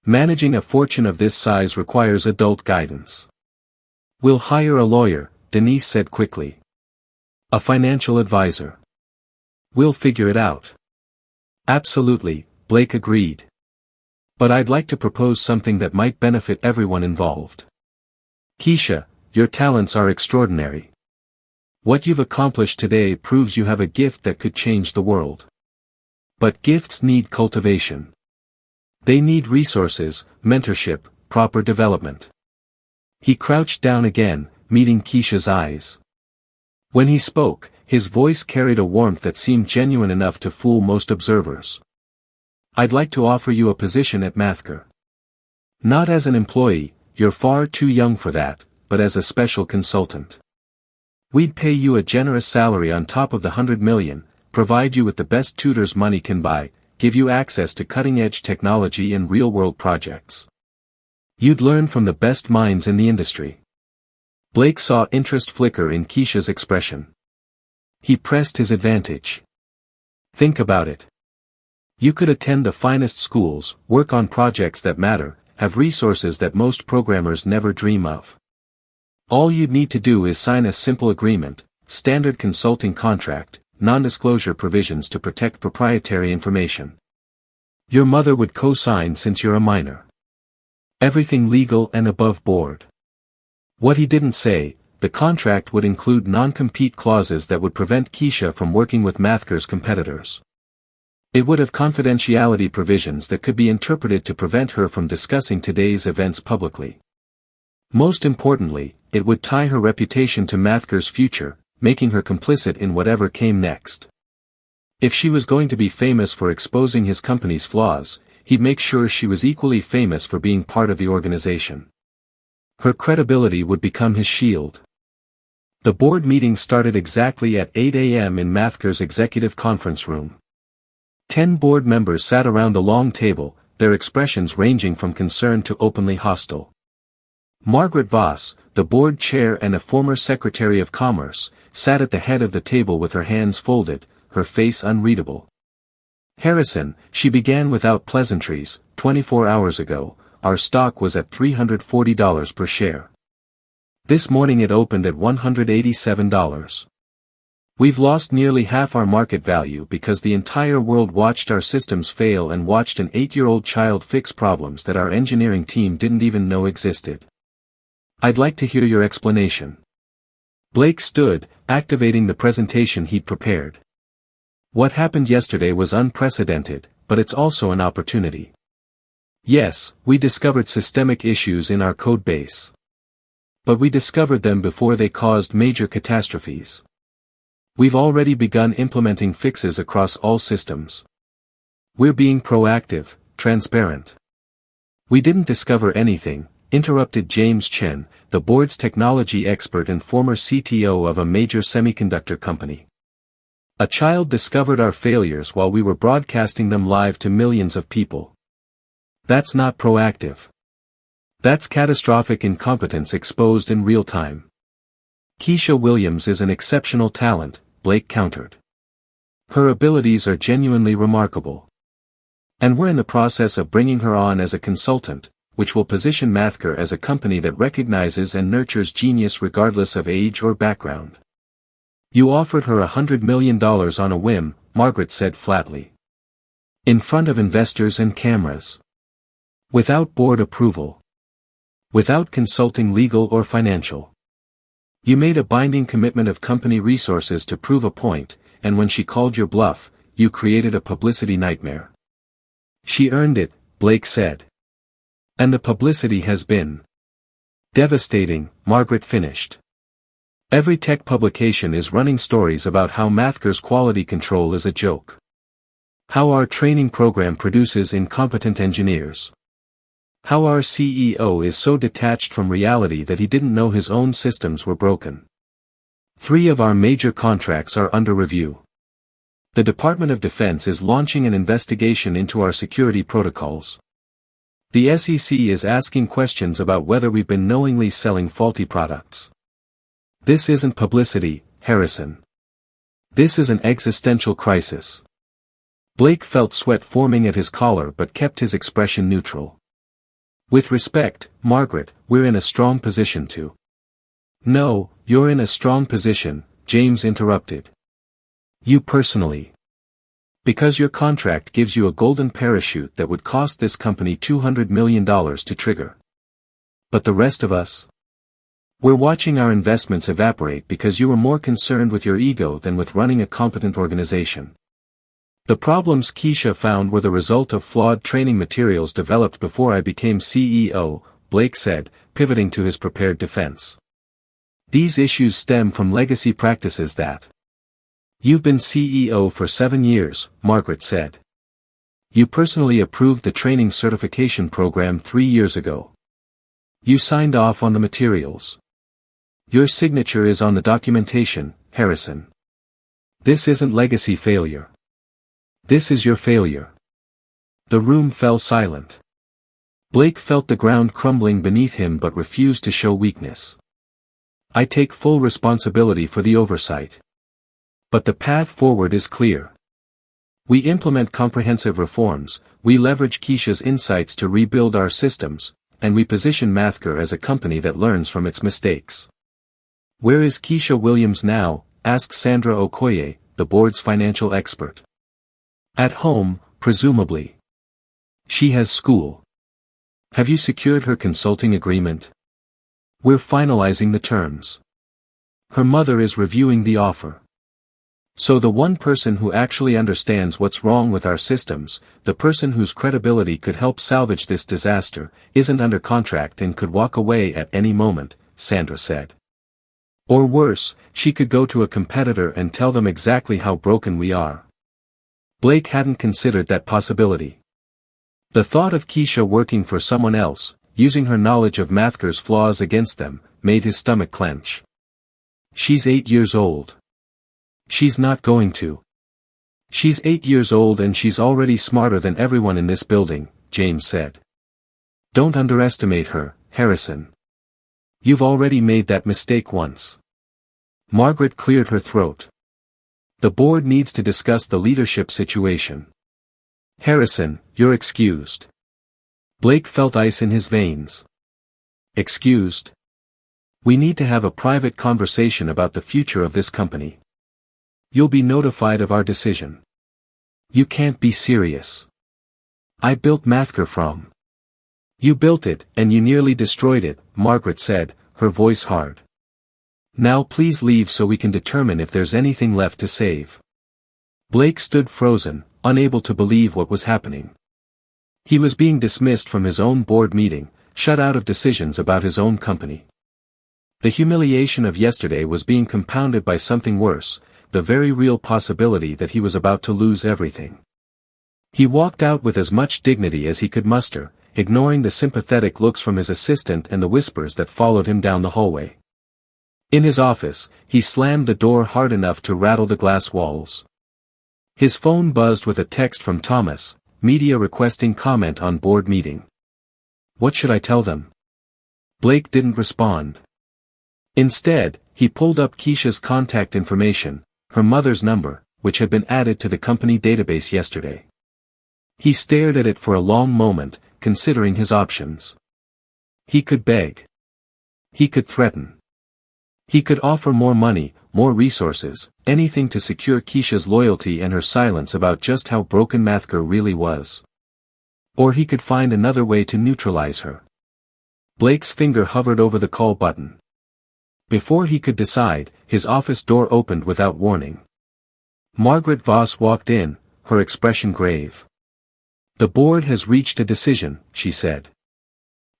Managing a fortune of this size requires adult guidance. We'll hire a lawyer, Denise said quickly. A financial advisor. We'll figure it out. Absolutely, Blake agreed. But I'd like to propose something that might benefit everyone involved. Keisha, your talents are extraordinary. What you've accomplished today proves you have a gift that could change the world. But gifts need cultivation. They need resources, mentorship, proper development. He crouched down again, meeting Keisha's eyes. When he spoke, his voice carried a warmth that seemed genuine enough to fool most observers. I'd like to offer you a position at Mathker. Not as an employee, you're far too young for that, but as a special consultant. We'd pay you a generous salary on top of the 100 million, provide you with the best tutors money can buy, give you access to cutting-edge technology and real-world projects. You'd learn from the best minds in the industry. Blake saw interest flicker in Keisha's expression. He pressed his advantage. Think about it. You could attend the finest schools, work on projects that matter, have resources that most programmers never dream of. All you'd need to do is sign a simple agreement, standard consulting contract, non-disclosure provisions to protect proprietary information. Your mother would co-sign since you're a minor. Everything legal and above board. What he didn't say, the contract would include non-compete clauses that would prevent Keisha from working with Mathker's competitors. It would have confidentiality provisions that could be interpreted to prevent her from discussing today's events publicly. Most importantly, it would tie her reputation to Mathker's future, making her complicit in whatever came next. If she was going to be famous for exposing his company's flaws, he'd make sure she was equally famous for being part of the organization. Her credibility would become his shield. The board meeting started exactly at 8 a.m. in Mathker's executive conference room. 10 board members sat around the long table, their expressions ranging from concerned to openly hostile. Margaret Voss, the board chair and a former Secretary of Commerce, sat at the head of the table with her hands folded, her face unreadable. Harrison, she began without pleasantries, 24 hours ago, our stock was at $340 per share. This morning it opened at $187. We've lost nearly half our market value because the entire world watched our systems fail and watched an 8-year-old child fix problems that our engineering team didn't even know existed. I'd like to hear your explanation. Blake stood, activating the presentation he'd prepared. What happened yesterday was unprecedented, but it's also an opportunity. Yes, we discovered systemic issues in our code base. But we discovered them before they caused major catastrophes. We've already begun implementing fixes across all systems. We're being proactive, transparent. We didn't discover anything, interrupted James Chen, the board's technology expert and former CTO of a major semiconductor company. A child discovered our failures while we were broadcasting them live to millions of people. That's not proactive. That's catastrophic incompetence exposed in real time. Keisha Williams is an exceptional talent, Blake countered. Her abilities are genuinely remarkable. And we're in the process of bringing her on as a consultant, which will position Mathker as a company that recognizes and nurtures genius regardless of age or background. You offered her $100 million on a whim, Margaret said flatly. In front of investors and cameras. Without board approval. Without consulting legal or financial. You made a binding commitment of company resources to prove a point, and when she called your bluff, you created a publicity nightmare. She earned it, Blake said. And the publicity has been devastating, Margaret finished. Every tech publication is running stories about how Mathker's quality control is a joke. How our training program produces incompetent engineers. How our CEO is so detached from reality that he didn't know his own systems were broken. 3 of our major contracts are under review. The Department of Defense is launching an investigation into our security protocols. The SEC is asking questions about whether we've been knowingly selling faulty products. This isn't publicity, Harrison. This is an existential crisis. Blake felt sweat forming at his collar but kept his expression neutral. With respect, Margaret, we're in a strong position to. No, you're in a strong position, James interrupted. You personally. Because your contract gives you a golden parachute that would cost this company $200 million to trigger. But the rest of us? We're watching our investments evaporate because you were more concerned with your ego than with running a competent organization. The problems Keisha found were the result of flawed training materials developed before I became CEO, Blake said, pivoting to his prepared defense. These issues stem from legacy practices that. You've been CEO for 7 years, Margaret said. You personally approved the training certification program 3 years ago. You signed off on the materials. Your signature is on the documentation, Harrison. This isn't legacy failure. This is your failure. The room fell silent. Blake felt the ground crumbling beneath him but refused to show weakness. I take full responsibility for the oversight. But the path forward is clear. We implement comprehensive reforms, we leverage Keisha's insights to rebuild our systems, and we position Mathker as a company that learns from its mistakes. Where is Keisha Williams now? Asked Sandra Okoye, the board's financial expert. At home, presumably. She has school. Have you secured her consulting agreement? We're finalizing the terms. Her mother is reviewing the offer. So the one person who actually understands what's wrong with our systems, the person whose credibility could help salvage this disaster, isn't under contract and could walk away at any moment, Sandra said. Or worse, she could go to a competitor and tell them exactly how broken we are. Blake hadn't considered that possibility. The thought of Keisha working for someone else, using her knowledge of Mathker's flaws against them, made his stomach clench. She's 8 years old. She's not going to. She's 8 years old and she's already smarter than everyone in this building, James said. Don't underestimate her, Harrison. You've already made that mistake once. Margaret cleared her throat. The board needs to discuss the leadership situation. Harrison, you're excused. Blake felt ice in his veins. Excused? We need to have a private conversation about the future of this company. You'll be notified of our decision. You can't be serious. I built Mathker from. You built it, and you nearly destroyed it, Margaret said, her voice hard. Now please leave so we can determine if there's anything left to save. Blake stood frozen, unable to believe what was happening. He was being dismissed from his own board meeting, shut out of decisions about his own company. The humiliation of yesterday was being compounded by something worse, the very real possibility that he was about to lose everything. He walked out with as much dignity as he could muster, ignoring the sympathetic looks from his assistant and the whispers that followed him down the hallway. In his office, he slammed the door hard enough to rattle the glass walls. His phone buzzed with a text from Thomas, media requesting comment on board meeting. What should I tell them? Blake didn't respond. Instead, he pulled up Keisha's contact information, her mother's number, which had been added to the company database yesterday. He stared at it for a long moment, considering his options. He could beg. He could threaten. He could offer more money, more resources, anything to secure Keisha's loyalty and her silence about just how broken Mathker really was. Or he could find another way to neutralize her. Blake's finger hovered over the call button. Before he could decide, his office door opened without warning. Margaret Voss walked in, her expression grave. The board has reached a decision, she said.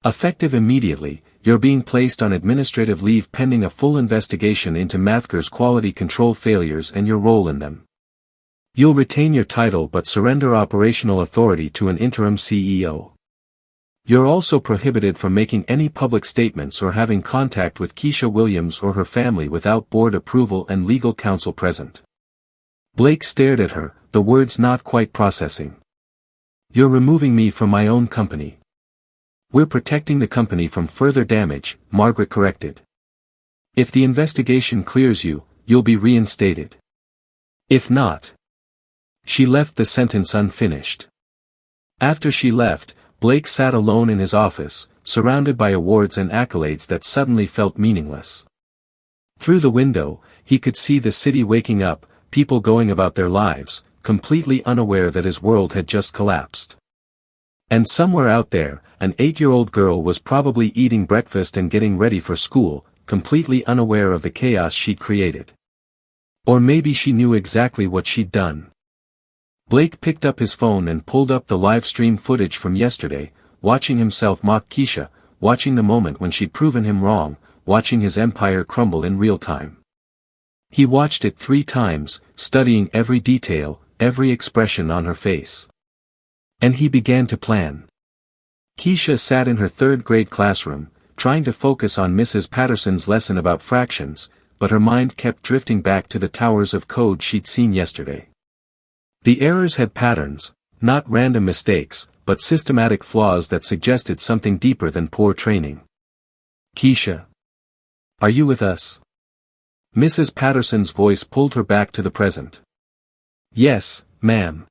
Effective immediately, you're being placed on administrative leave pending a full investigation into Mathker's quality control failures and your role in them. You'll retain your title but surrender operational authority to an interim CEO. You're also prohibited from making any public statements or having contact with Keisha Williams or her family without board approval and legal counsel present. Blake stared at her, the words not quite processing. You're removing me from my own company. We're protecting the company from further damage, Margaret corrected. If the investigation clears you, you'll be reinstated. If not. She left the sentence unfinished. After she left, Blake sat alone in his office, surrounded by awards and accolades that suddenly felt meaningless. Through the window, he could see the city waking up, people going about their lives, completely unaware that his world had just collapsed. And somewhere out there, an 8-year-old girl was probably eating breakfast and getting ready for school, completely unaware of the chaos she'd created. Or maybe she knew exactly what she'd done. Blake picked up his phone and pulled up the live stream footage from yesterday, watching himself mock Keisha, watching the moment when she'd proven him wrong, watching his empire crumble in real time. He watched it 3 times, studying every detail, every expression on her face. And he began to plan. Keisha sat in her 3rd grade classroom, trying to focus on Mrs. Patterson's lesson about fractions, but her mind kept drifting back to the towers of code she'd seen yesterday. The errors had patterns, not random mistakes, but systematic flaws that suggested something deeper than poor training. Keisha. Are you with us? Mrs. Patterson's voice pulled her back to the present. Yes, ma'am.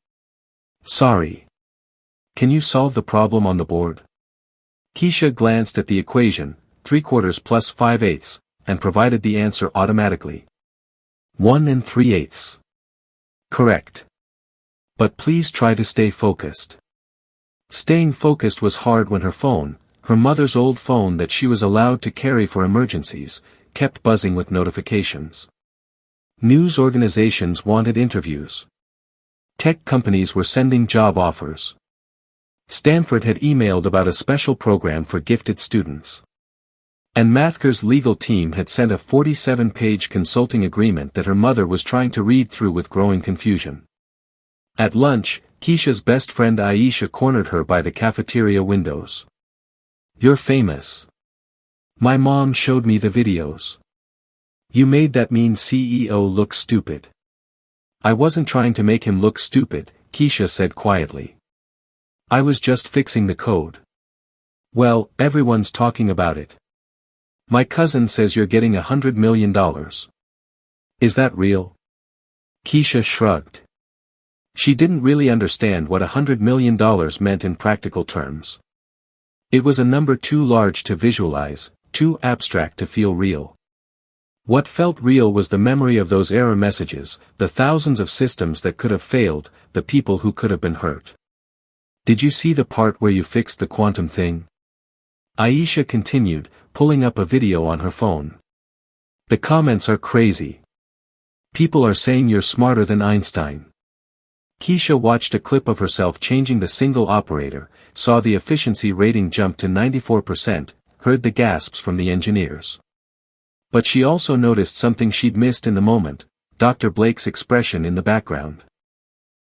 Sorry. Can you solve the problem on the board? Keisha glanced at the equation, 3/4 plus 5/8, and provided the answer automatically. 1 3/8. Correct. But please try to stay focused. Staying focused was hard when her phone, her mother's old phone that she was allowed to carry for emergencies, kept buzzing with notifications. News organizations wanted interviews. Tech companies were sending job offers. Stanford had emailed about a special program for gifted students. And Mathker's legal team had sent a 47-page consulting agreement that her mother was trying to read through with growing confusion. At lunch, Keisha's best friend Aisha cornered her by the cafeteria windows. You're famous. My mom showed me the videos. You made that mean CEO look stupid. I wasn't trying to make him look stupid, Keisha said quietly. I was just fixing the code. Well, everyone's talking about it. My cousin says you're getting $100 million. Is that real? Keisha shrugged. She didn't really understand what $100 million meant in practical terms. It was a number too large to visualize, too abstract to feel real. What felt real was the memory of those error messages, the thousands of systems that could have failed, the people who could have been hurt. Did you see the part where you fixed the quantum thing? Aisha continued, pulling up a video on her phone. The comments are crazy. People are saying you're smarter than Einstein. Keisha watched a clip of herself changing the single operator, saw the efficiency rating jump to 94%, heard the gasps from the engineers. But she also noticed something she'd missed in the moment, Dr. Blake's expression in the background.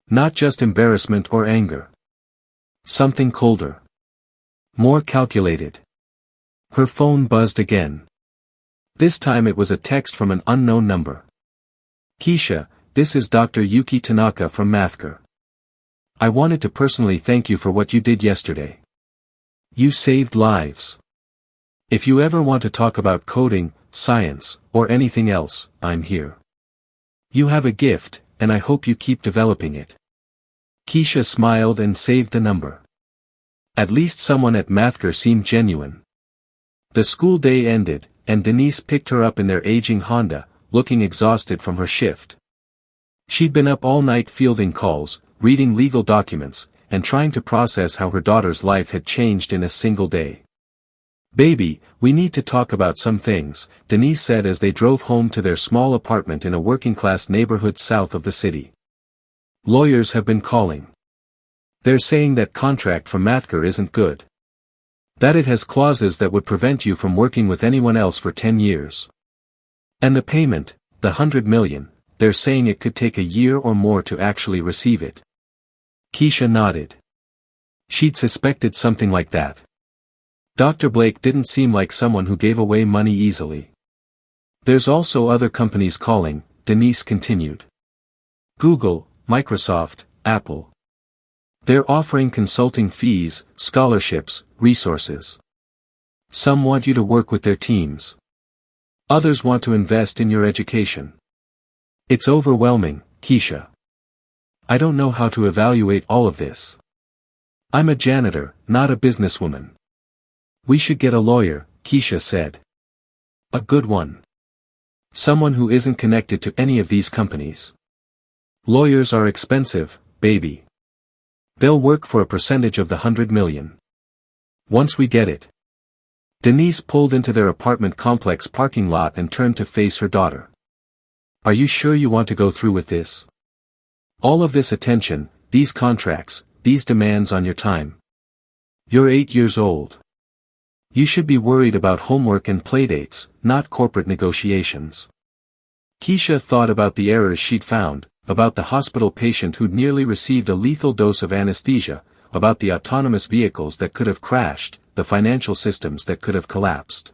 Not just embarrassment or anger. Something colder. More calculated. Her phone buzzed again. This time it was a text from an unknown number. Keisha, this is Dr. Yuki Tanaka from Mathker. I wanted to personally thank you for what you did yesterday. You saved lives. If you ever want to talk about coding, science, or anything else, I'm here. You have a gift, and I hope you keep developing it. Keisha smiled and saved the number. At least someone at Mathker seemed genuine. The school day ended, and Denise picked her up in their aging Honda, looking exhausted from her shift. She'd been up all night fielding calls, reading legal documents, and trying to process how her daughter's life had changed in a single day. Baby, we need to talk about some things, Denise said as they drove home to their small apartment in a working-class neighborhood south of the city. Lawyers have been calling. They're saying that contract from Mathker isn't good. That it has clauses that would prevent you from working with anyone else for 10 years. And the payment, the $100 million, they're saying it could take a year or more to actually receive it. Keisha nodded. She'd suspected something like that. Dr. Blake didn't seem like someone who gave away money easily. There's also other companies calling, Denise continued. Google, Microsoft, Apple. They're offering consulting fees, scholarships, resources. Some want you to work with their teams. Others want to invest in your education. It's overwhelming, Keisha. I don't know how to evaluate all of this. I'm a janitor, not a businesswoman. We should get a lawyer, Keisha said. A good one. Someone who isn't connected to any of these companies. Lawyers are expensive, baby. They'll work for a percentage of the 100 million. Once we get it. Denise pulled into their apartment complex parking lot and turned to face her daughter. Are you sure you want to go through with this? All of this attention, these contracts, these demands on your time. You're 8 years old. You should be worried about homework and playdates, not corporate negotiations. Keisha thought about the errors she'd found, about the hospital patient who'd nearly received a lethal dose of anesthesia, about the autonomous vehicles that could have crashed, the financial systems that could have collapsed.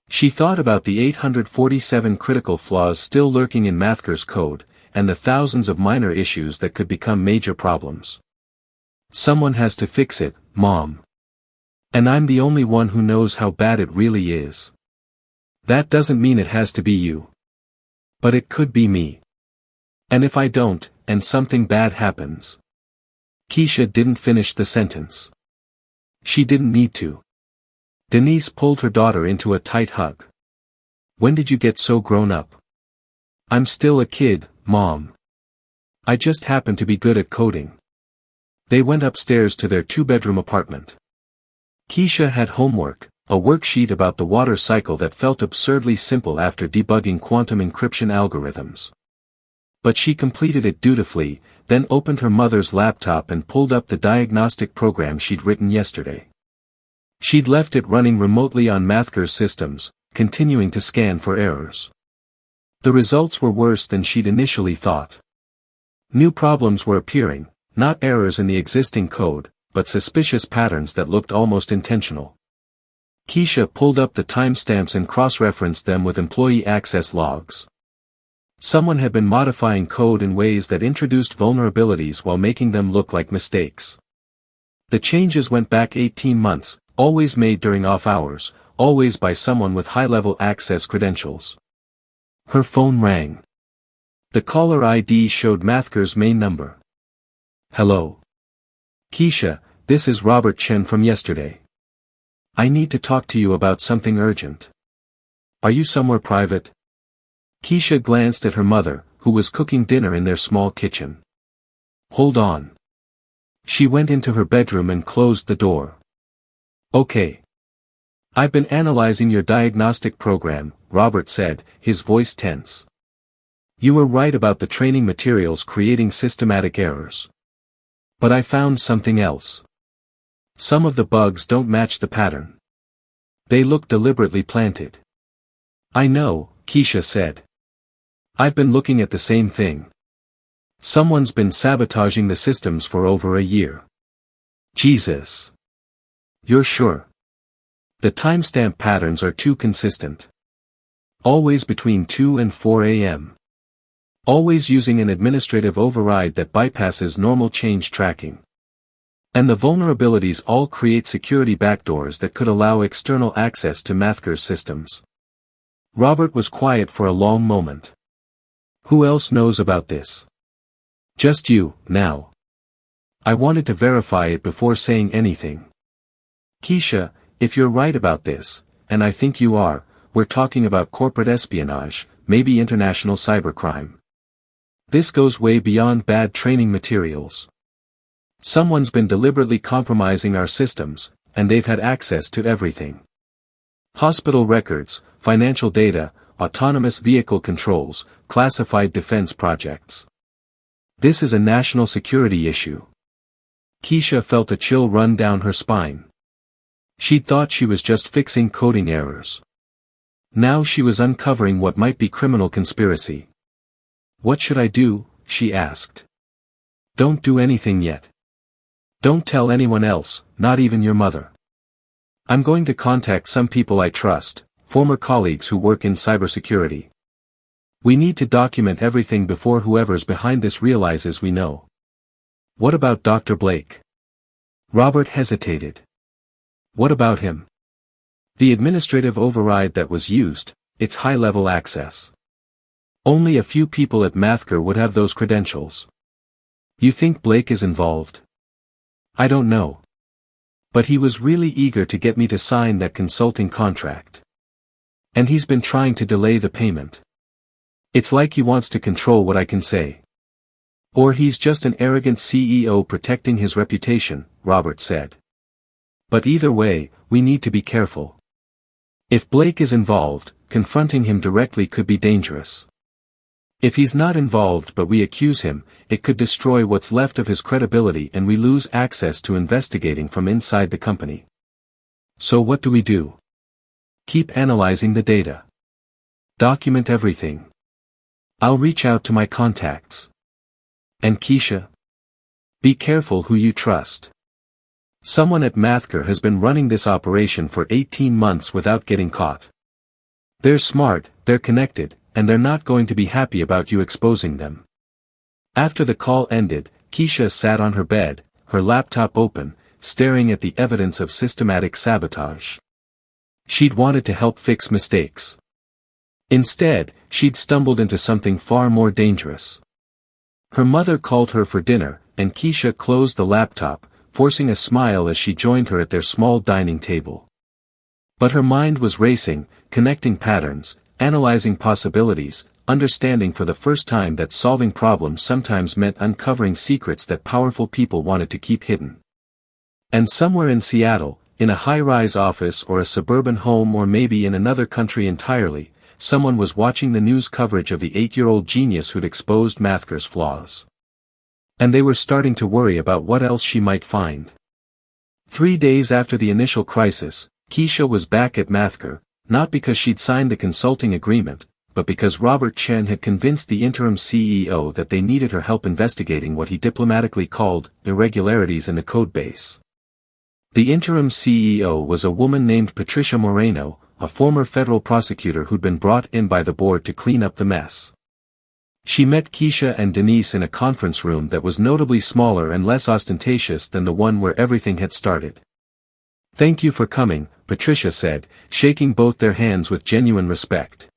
She thought about the 847 critical flaws still lurking in Mathker's code, and the thousands of minor issues that could become major problems. Someone has to fix it, Mom. And I'm the only one who knows how bad it really is. That doesn't mean it has to be you. But it could be me. And if I don't, and something bad happens. Keisha didn't finish the sentence. She didn't need to. Denise pulled her daughter into a tight hug. When did you get so grown up? I'm still a kid, Mom. I just happen to be good at coding. They went upstairs to their 2-bedroom apartment. Keisha had homework, a worksheet about the water cycle that felt absurdly simple after debugging quantum encryption algorithms. But she completed it dutifully, then opened her mother's laptop and pulled up the diagnostic program she'd written yesterday. She'd left it running remotely on Mathker's systems, continuing to scan for errors. The results were worse than she'd initially thought. New problems were appearing, not errors in the existing code, but suspicious patterns that looked almost intentional. Keisha pulled up the timestamps and cross-referenced them with employee access logs. Someone had been modifying code in ways that introduced vulnerabilities while making them look like mistakes. The changes went back 18 months, always made during off hours, always by someone with high-level access credentials. Her phone rang. The caller ID showed Mathker's main number. Hello. Keisha, this is Robert Chen from yesterday. I need to talk to you about something urgent. Are you somewhere private? Keisha glanced at her mother, who was cooking dinner in their small kitchen. Hold on. She went into her bedroom and closed the door. Okay. I've been analyzing your diagnostic program, Robert said, his voice tense. You were right about the training materials creating systematic errors. But I found something else. Some of the bugs don't match the pattern. They look deliberately planted. I know, Keisha said. I've been looking at the same thing. Someone's been sabotaging the systems for over a year. Jesus. You're sure? The timestamp patterns are too consistent. Always between 2 and 4 a.m. Always using an administrative override that bypasses normal change tracking. And the vulnerabilities all create security backdoors that could allow external access to Mathker's systems. Robert was quiet for a long moment. Who else knows about this? Just you, now. I wanted to verify it before saying anything. Keisha, if you're right about this, and I think you are, we're talking about corporate espionage, maybe international cybercrime. This goes way beyond bad training materials. Someone's been deliberately compromising our systems, and they've had access to everything. Hospital records, financial data, autonomous vehicle controls, classified defense projects. This is a national security issue. Keisha felt a chill run down her spine. She'd thought she was just fixing coding errors. Now she was uncovering what might be criminal conspiracy. What should I do? She asked. Don't do anything yet. Don't tell anyone else, not even your mother. I'm going to contact some people I trust, former colleagues who work in cybersecurity. We need to document everything before whoever's behind this realizes we know. What about Dr. Blake? Robert hesitated. What about him? The administrative override that was used, it's high-level access. Only a few people at Mathker would have those credentials. You think Blake is involved? I don't know. But he was really eager to get me to sign that consulting contract. And he's been trying to delay the payment. It's like he wants to control what I can say. Or he's just an arrogant CEO protecting his reputation, Robert said. But either way, we need to be careful. If Blake is involved, confronting him directly could be dangerous. If he's not involved but we accuse him, it could destroy what's left of his credibility and we lose access to investigating from inside the company. So what do we do? Keep analyzing the data. Document everything. I'll reach out to my contacts. And Keisha? Be careful who you trust. Someone at Mathker has been running this operation for 18 months without getting caught. They're smart, they're connected, and they're not going to be happy about you exposing them. After the call ended, Keisha sat on her bed, her laptop open, staring at the evidence of systematic sabotage. She'd wanted to help fix mistakes. Instead, she'd stumbled into something far more dangerous. Her mother called her for dinner, and Keisha closed the laptop, forcing a smile as she joined her at their small dining table. But her mind was racing, connecting patterns, analyzing possibilities, understanding for the first time that solving problems sometimes meant uncovering secrets that powerful people wanted to keep hidden. And somewhere in Seattle, in a high-rise office or a suburban home or maybe in another country entirely, someone was watching the news coverage of the 8-year-old genius who'd exposed Mathker's flaws. And they were starting to worry about what else she might find. 3 days after the initial crisis, Keisha was back at Mathker, not because she'd signed the consulting agreement, but because Robert Chen had convinced the interim CEO that they needed her help investigating what he diplomatically called irregularities in the codebase. The interim CEO was a woman named Patricia Moreno, a former federal prosecutor who'd been brought in by the board to clean up the mess. She met Keisha and Denise in a conference room that was notably smaller and less ostentatious than the one where everything had started. "Thank you for coming," Patricia said, shaking both their hands with genuine respect.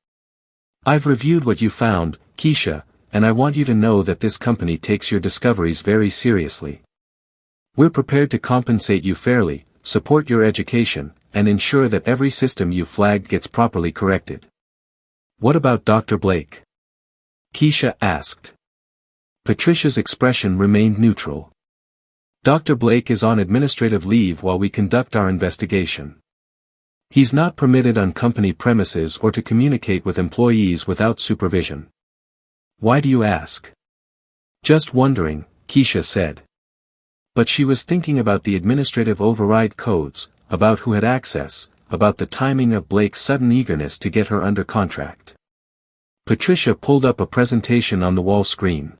"I've reviewed what you found, Keisha, and I want you to know that this company takes your discoveries very seriously. We're prepared to compensate you fairly, support your education, and ensure that every system you flagged gets properly corrected." "What about Dr. Blake?" Keisha asked. Patricia's expression remained neutral. "Dr. Blake is on administrative leave while we conduct our investigation. He's not permitted on company premises or to communicate with employees without supervision." "Why do you ask?" "Just wondering," Keisha said. But she was thinking about the administrative override codes, about who had access, about the timing of Blake's sudden eagerness to get her under contract. Patricia pulled up a presentation on the wall screen.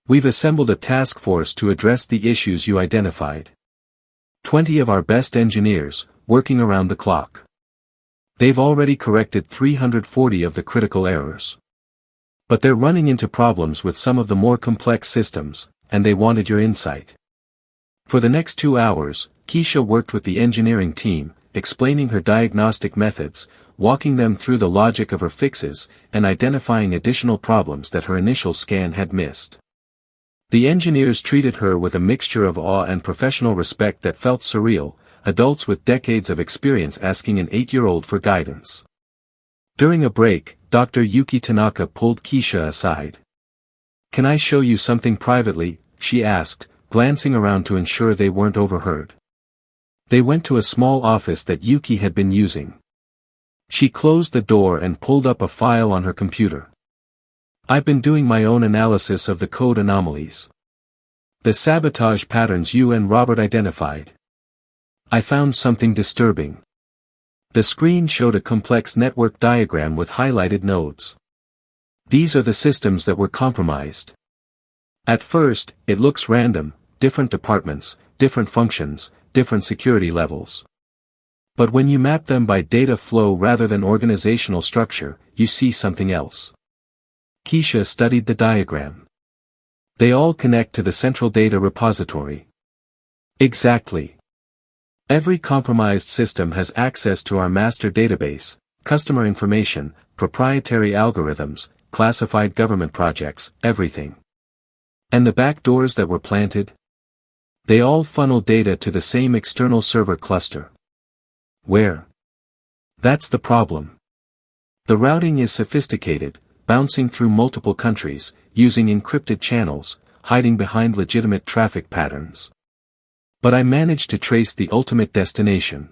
"We've assembled a task force to address the issues you identified. 20 of our best engineers, working around the clock. They've already corrected 340 of the critical errors. But they're running into problems with some of the more complex systems, and they wanted your insight." For the next 2 hours, Keisha worked with the engineering team, explaining her diagnostic methods, walking them through the logic of her fixes, and identifying additional problems that her initial scan had missed. The engineers treated her with a mixture of awe and professional respect that felt surreal, adults with decades of experience asking an 8-year-old for guidance. During a break, Dr. Yuki Tanaka pulled Keisha aside. "Can I show you something privately?" she asked, glancing around to ensure they weren't overheard. They went to a small office that Yuki had been using. She closed the door and pulled up a file on her computer. "I've been doing my own analysis of the code anomalies. The sabotage patterns you and Robert identified. I found something disturbing." The screen showed a complex network diagram with highlighted nodes. "These are the systems that were compromised. At first, it looks random, different departments, different functions, different security levels. But when you map them by data flow rather than organizational structure, you see something else. Keisha studied the diagram. They all connect to the central data repository. Exactly. Every compromised system has access to our master database, customer information, proprietary algorithms, classified government projects, everything. And the backdoors that were planted? They all funnel data to the same external server cluster. Where? That's the problem. The routing is sophisticated, bouncing through multiple countries, using encrypted channels, hiding behind legitimate traffic patterns. But I managed to trace the ultimate destination.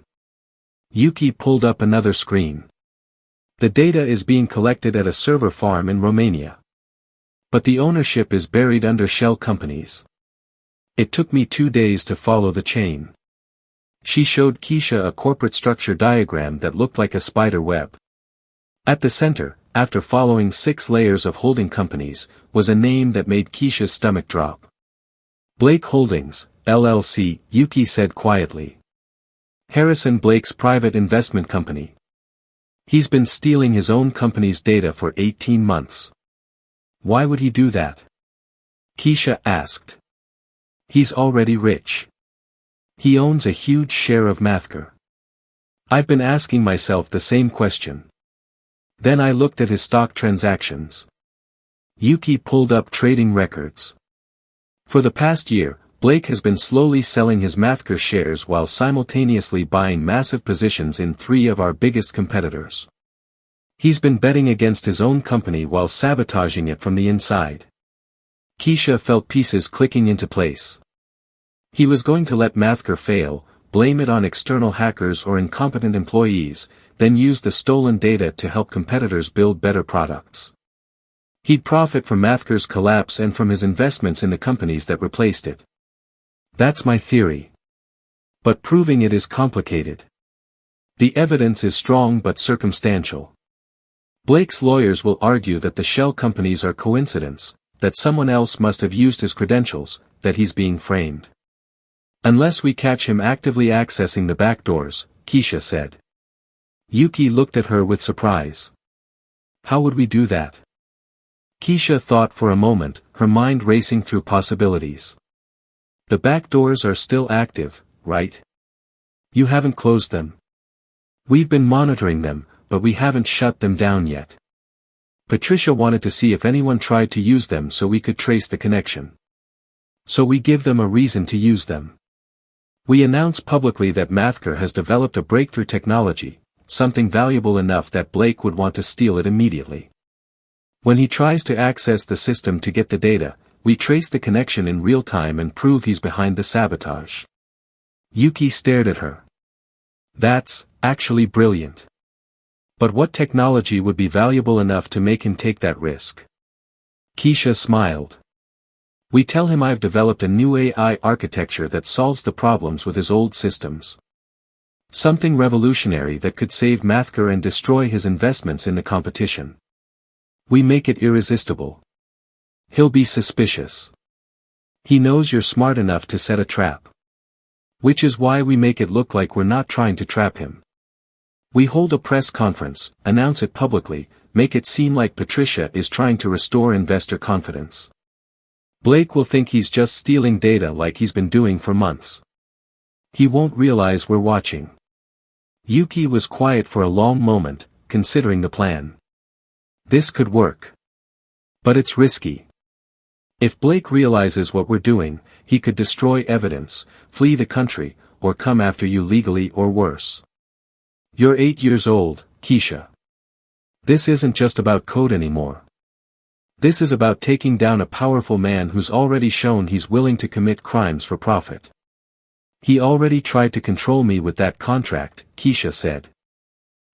Yuki pulled up another screen. The data is being collected at a server farm in Romania. But the ownership is buried under shell companies. It took me 2 days to follow the chain. She showed Keisha a corporate structure diagram that looked like a spider web. At the center, after following 6 layers of holding companies, was a name that made Keisha's stomach drop. Blake Holdings, LLC, Yuki said quietly. Harrison Blake's private investment company. He's been stealing his own company's data for 18 months. Why would he do that? Keisha asked. He's already rich. He owns a huge share of Mathker. I've been asking myself the same question. Then I looked at his stock transactions. Yuki pulled up trading records. For the past year, Blake has been slowly selling his Mathker shares while simultaneously buying massive positions in 3 of our biggest competitors. He's been betting against his own company while sabotaging it from the inside. Keisha felt pieces clicking into place. He was going to let Mathker fail, blame it on external hackers or incompetent employees, then use the stolen data to help competitors build better products. He'd profit from Mathker's collapse and from his investments in the companies that replaced it. That's my theory. But proving it is complicated. The evidence is strong but circumstantial. Blake's lawyers will argue that the shell companies are coincidence, that someone else must have used his credentials, that he's being framed. Unless we catch him actively accessing the back doors, Keisha said. Yuki looked at her with surprise. How would we do that? Keisha thought for a moment, her mind racing through possibilities. The back doors are still active, right? You haven't closed them. We've been monitoring them, but we haven't shut them down yet. Patricia wanted to see if anyone tried to use them so we could trace the connection. So we give them a reason to use them. We announce publicly that Mathker has developed a breakthrough technology, something valuable enough that Blake would want to steal it immediately. When he tries to access the system to get the data, we trace the connection in real time and prove he's behind the sabotage. Yuki stared at her. That's actually brilliant. But what technology would be valuable enough to make him take that risk? Keisha smiled. We tell him I've developed a new AI architecture that solves the problems with his old systems. Something revolutionary that could save Mathker and destroy his investments in the competition. We make it irresistible. He'll be suspicious. He knows you're smart enough to set a trap. Which is why we make it look like we're not trying to trap him. We hold a press conference, announce it publicly, make it seem like Patricia is trying to restore investor confidence. Blake will think he's just stealing data like he's been doing for months. He won't realize we're watching. Yuki was quiet for a long moment, considering the plan. This could work. But it's risky. If Blake realizes what we're doing, he could destroy evidence, flee the country, or come after you legally or worse. You're 8 years old, Keisha. This isn't just about code anymore. This is about taking down a powerful man who's already shown he's willing to commit crimes for profit. He already tried to control me with that contract, Keisha said.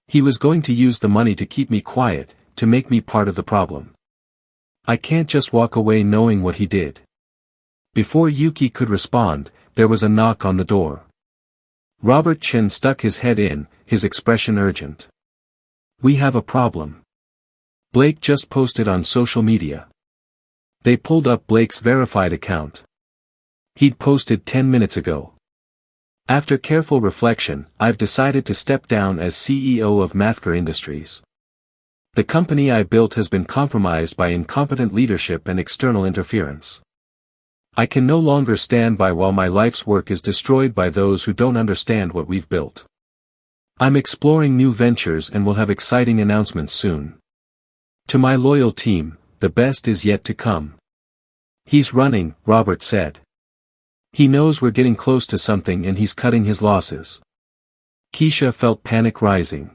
He was going to use the money to keep me quiet, to make me part of the problem. I can't just walk away knowing what he did. Before Yuki could respond, there was a knock on the door. Robert Chen stuck his head in, his expression urgent. We have a problem. Blake just posted on social media. They pulled up Blake's verified account. He'd posted 10 minutes ago. After careful reflection, I've decided to step down as CEO of Mathker Industries. The company I built has been compromised by incompetent leadership and external interference. I can no longer stand by while my life's work is destroyed by those who don't understand what we've built. I'm exploring new ventures and will have exciting announcements soon. To my loyal team, the best is yet to come. He's running, Robert said. He knows we're getting close to something and he's cutting his losses. Keisha felt panic rising.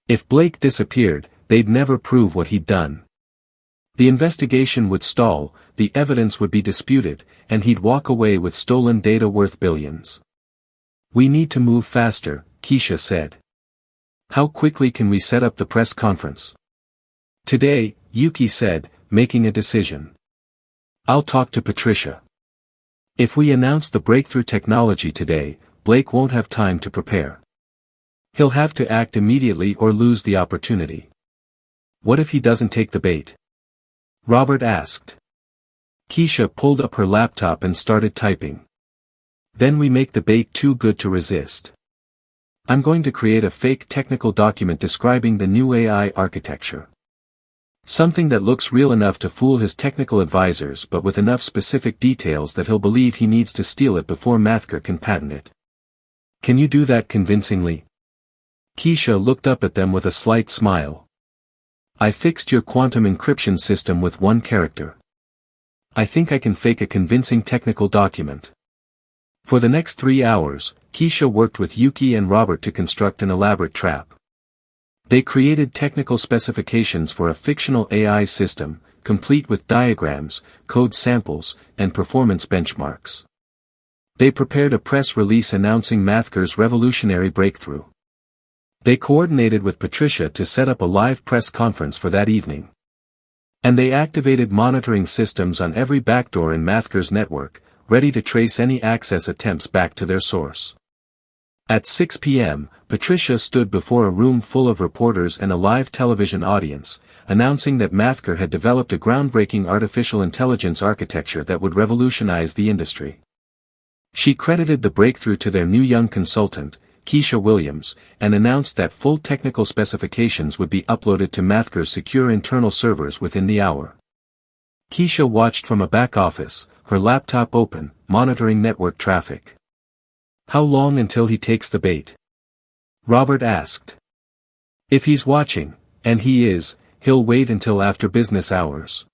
If Blake disappeared, they'd never prove what he'd done. The investigation would stall, the evidence would be disputed, and he'd walk away with stolen data worth billions. We need to move faster, Keisha said. How quickly can we set up the press conference? Today, Yuki said, making a decision. I'll talk to Patricia. If we announce the breakthrough technology today, Blake won't have time to prepare. He'll have to act immediately or lose the opportunity. What if he doesn't take the bait? Robert asked. Keisha pulled up her laptop and started typing. Then we make the bait too good to resist. I'm going to create a fake technical document describing the new AI architecture. Something that looks real enough to fool his technical advisors but with enough specific details that he'll believe he needs to steal it before Mathker can patent it. Can you do that convincingly? Keisha looked up at them with a slight smile. I fixed your quantum encryption system with one character. I think I can fake a convincing technical document. For the next 3 hours, Keisha worked with Yuki and Robert to construct an elaborate trap. They created technical specifications for a fictional AI system, complete with diagrams, code samples, and performance benchmarks. They prepared a press release announcing Mathker's revolutionary breakthrough. They coordinated with Patricia to set up a live press conference for that evening. And they activated monitoring systems on every backdoor in Mathker's network, ready to trace any access attempts back to their source. At 6 p.m., Patricia stood before a room full of reporters and a live television audience, announcing that Mathker had developed a groundbreaking artificial intelligence architecture that would revolutionize the industry. She credited the breakthrough to their new young consultant, Keisha Williams, and announced that full technical specifications would be uploaded to Mathker's secure internal servers within the hour. Keisha watched from a back office, her laptop open, monitoring network traffic. How long until he takes the bait? Robert asked. If he's watching, and he is, he'll wait until after business hours.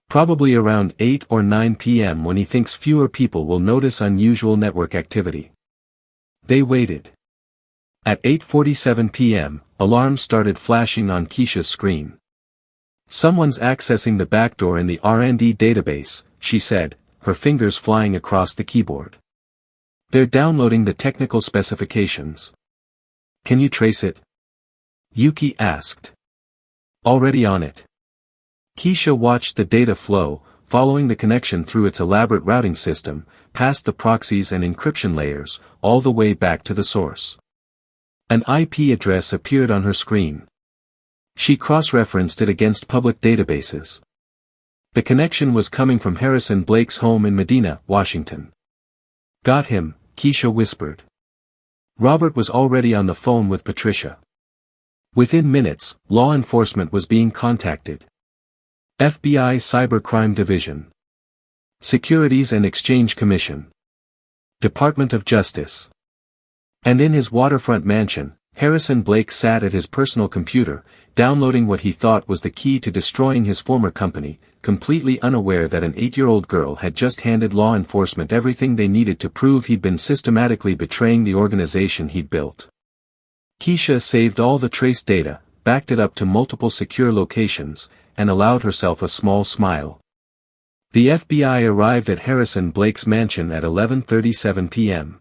Probably around 8 or 9 p.m. when he thinks fewer people will notice unusual network activity. They waited. At 8:47 p.m., alarms started flashing on Keisha's screen. Someone's accessing the backdoor in the R&D database, she said, her fingers flying across the keyboard. They're downloading the technical specifications. Can you trace it? Yuki asked. Already on it. Keisha watched the data flow, following the connection through its elaborate routing system, past the proxies and encryption layers, all the way back to the source. An IP address appeared on her screen. She cross-referenced it against public databases. The connection was coming from Harrison Blake's home in Medina, Washington. Got him, Keisha whispered. Robert was already on the phone with Patricia. Within minutes, law enforcement was being contacted. FBI Cybercrime Division. Securities and Exchange Commission. Department of Justice. And in his waterfront mansion, Harrison Blake sat at his personal computer, downloading what he thought was the key to destroying his former company, completely unaware that an 8-year-old girl had just handed law enforcement everything they needed to prove he'd been systematically betraying the organization he'd built. Keisha saved all the trace data, backed it up to multiple secure locations, and allowed herself a small smile. The FBI arrived at Harrison Blake's mansion at 11:37 p.m.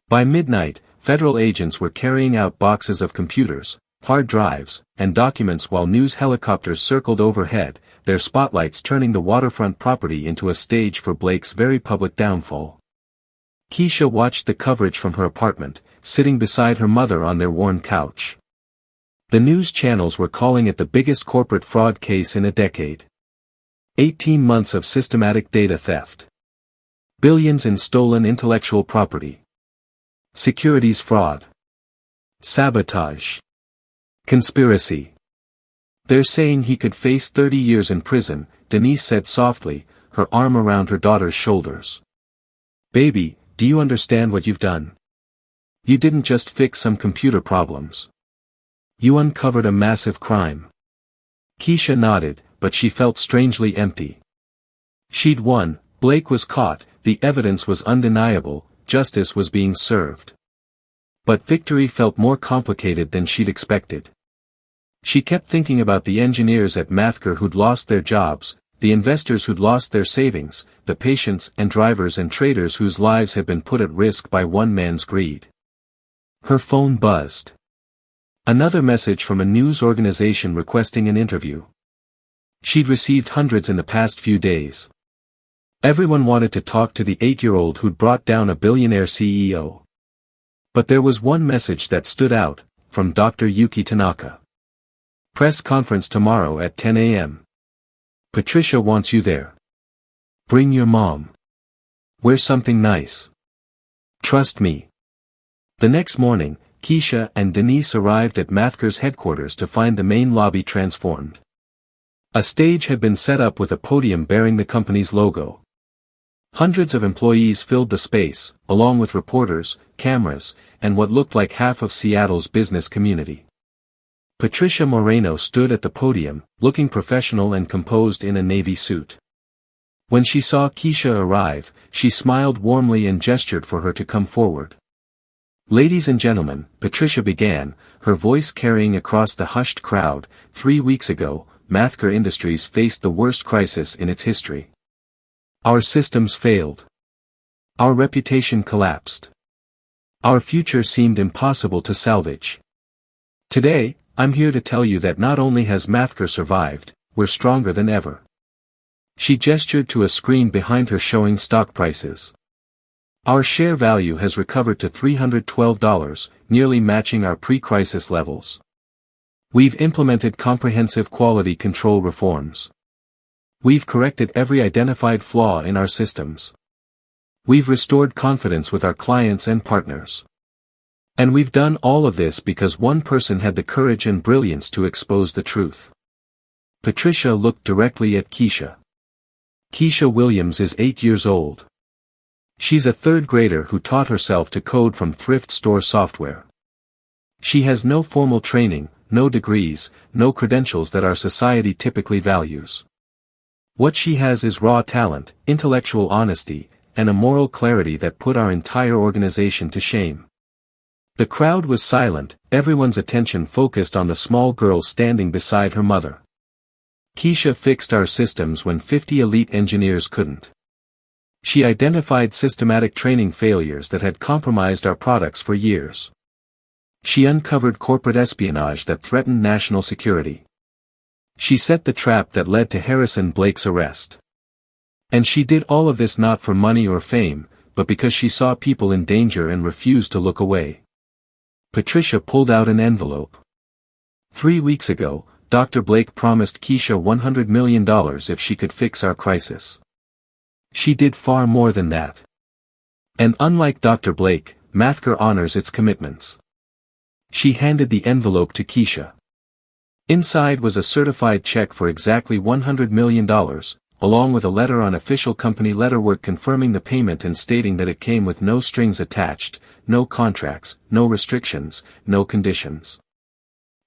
By midnight, federal agents were carrying out boxes of computers, hard drives, and documents while news helicopters circled overhead, their spotlights turning the waterfront property into a stage for Blake's very public downfall. Keisha watched the coverage from her apartment, sitting beside her mother on their worn couch. The news channels were calling it the biggest corporate fraud case in a decade. 18 months of systematic data theft. Billions in stolen intellectual property. Securities fraud. Sabotage. Conspiracy. They're saying he could face 30 years in prison, Denise said softly, her arm around her daughter's shoulders. Baby, do you understand what you've done? You didn't just fix some computer problems. You uncovered a massive crime. Keisha nodded, but she felt strangely empty. She'd won, Blake was caught, the evidence was undeniable, justice was being served. But victory felt more complicated than she'd expected. She kept thinking about the engineers at Mathker who'd lost their jobs, the investors who'd lost their savings, the patients and drivers and traders whose lives had been put at risk by one man's greed. Her phone buzzed. Another message from a news organization requesting an interview. She'd received hundreds in the past few days. Everyone wanted to talk to the 8-year-old who'd brought down a billionaire CEO. But there was one message that stood out, from Dr. Yuki Tanaka. Press conference tomorrow at 10 a.m. Patricia wants you there. Bring your mom. Wear something nice. Trust me. The next morning, Keisha and Denise arrived at Mathker's headquarters to find the main lobby transformed. A stage had been set up with a podium bearing the company's logo. Hundreds of employees filled the space, along with reporters, cameras, and what looked like half of Seattle's business community. Patricia Moreno stood at the podium, looking professional and composed in a navy suit. When she saw Keisha arrive, she smiled warmly and gestured for her to come forward. Ladies and gentlemen, Patricia began, her voice carrying across the hushed crowd. 3 weeks ago, Mathker Industries faced the worst crisis in its history. Our systems failed. Our reputation collapsed. Our future seemed impossible to salvage. Today, I'm here to tell you that not only has Mathker survived, we're stronger than ever. She gestured to a screen behind her showing stock prices. Our share value has recovered to $312, nearly matching our pre-crisis levels. We've implemented comprehensive quality control reforms. We've corrected every identified flaw in our systems. We've restored confidence with our clients and partners. And we've done all of this because one person had the courage and brilliance to expose the truth. Patricia looked directly at Keisha. Keisha Williams is 8 years old. She's a third grader who taught herself to code from thrift store software. She has no formal training, no degrees, no credentials that our society typically values. What she has is raw talent, intellectual honesty, and a moral clarity that put our entire organization to shame. The crowd was silent, everyone's attention focused on the small girl standing beside her mother. Keisha fixed our systems when 50 elite engineers couldn't. She identified systematic training failures that had compromised our products for years. She uncovered corporate espionage that threatened national security. She set the trap that led to Harrison Blake's arrest. And she did all of this not for money or fame, but because she saw people in danger and refused to look away. Patricia pulled out an envelope. 3 weeks ago, Dr. Blake promised Keisha $100 million if she could fix our crisis. She did far more than that. And unlike Dr. Blake, Mathker honors its commitments. She handed the envelope to Keisha. Inside was a certified check for exactly $100 million, along with a letter on official company letterwork confirming the payment and stating that it came with no strings attached, no contracts, no restrictions, no conditions.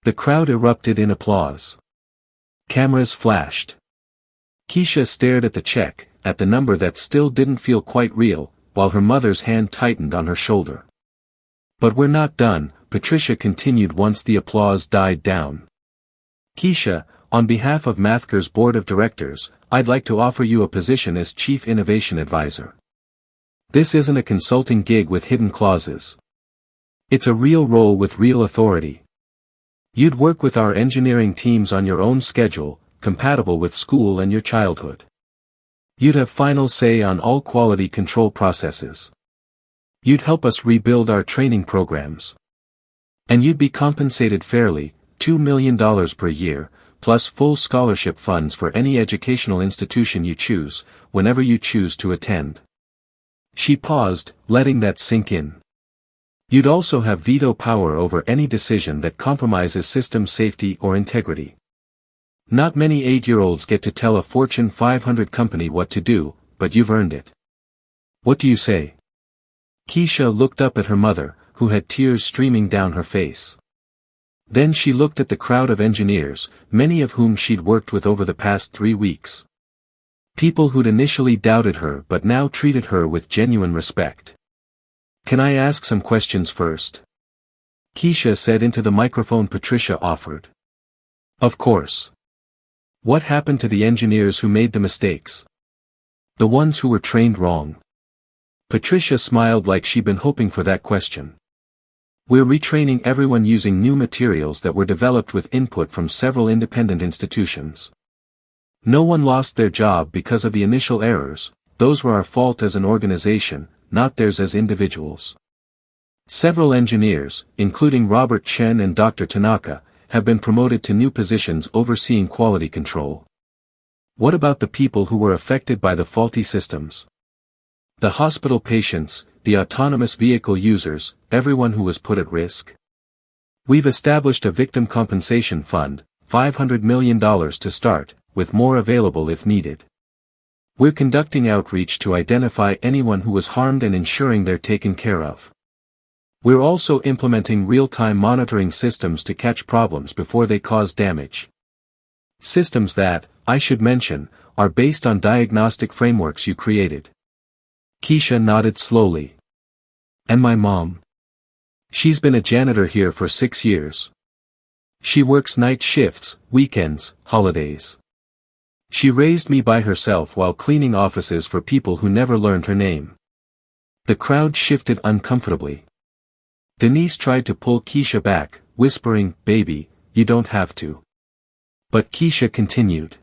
The crowd erupted in applause. Cameras flashed. Keisha stared at the check, at the number that still didn't feel quite real, while her mother's hand tightened on her shoulder. But we're not done, Patricia continued once the applause died down. Keisha, on behalf of Mathker's board of directors, I'd like to offer you a position as Chief Innovation Advisor. This isn't a consulting gig with hidden clauses. It's a real role with real authority. You'd work with our engineering teams on your own schedule, compatible with school and your childhood. You'd have final say on all quality control processes. You'd help us rebuild our training programs. And you'd be compensated fairly, $2 million per year, plus full scholarship funds for any educational institution you choose, whenever you choose to attend. She paused, letting that sink in. You'd also have veto power over any decision that compromises system safety or integrity. Not many 8-year-olds get to tell a Fortune 500 company what to do, but you've earned it. What do you say? Keisha looked up at her mother, who had tears streaming down her face. Then she looked at the crowd of engineers, many of whom she'd worked with over the past 3 weeks. People who'd initially doubted her but now treated her with genuine respect. Can I ask some questions first? Keisha said into the microphone Patricia offered. Of course. What happened to the engineers who made the mistakes? The ones who were trained wrong. Patricia smiled like she'd been hoping for that question. We're retraining everyone using new materials that were developed with input from several independent institutions. No one lost their job because of the initial errors, those were our fault as an organization, not theirs as individuals. Several engineers, including Robert Chen and Dr. Tanaka, have been promoted to new positions overseeing quality control. What about the people who were affected by the faulty systems? The hospital patients, the autonomous vehicle users, everyone who was put at risk? We've established a victim compensation fund, $500 million to start, with more available if needed. We're conducting outreach to identify anyone who was harmed and ensuring they're taken care of. We're also implementing real-time monitoring systems to catch problems before they cause damage. Systems that, I should mention, are based on diagnostic frameworks you created. Keisha nodded slowly. And my mom? She's been a janitor here for 6 years. She works night shifts, weekends, holidays. She raised me by herself while cleaning offices for people who never learned her name. The crowd shifted uncomfortably. Denise tried to pull Keisha back, whispering, "Baby, you don't have to." But Keisha continued.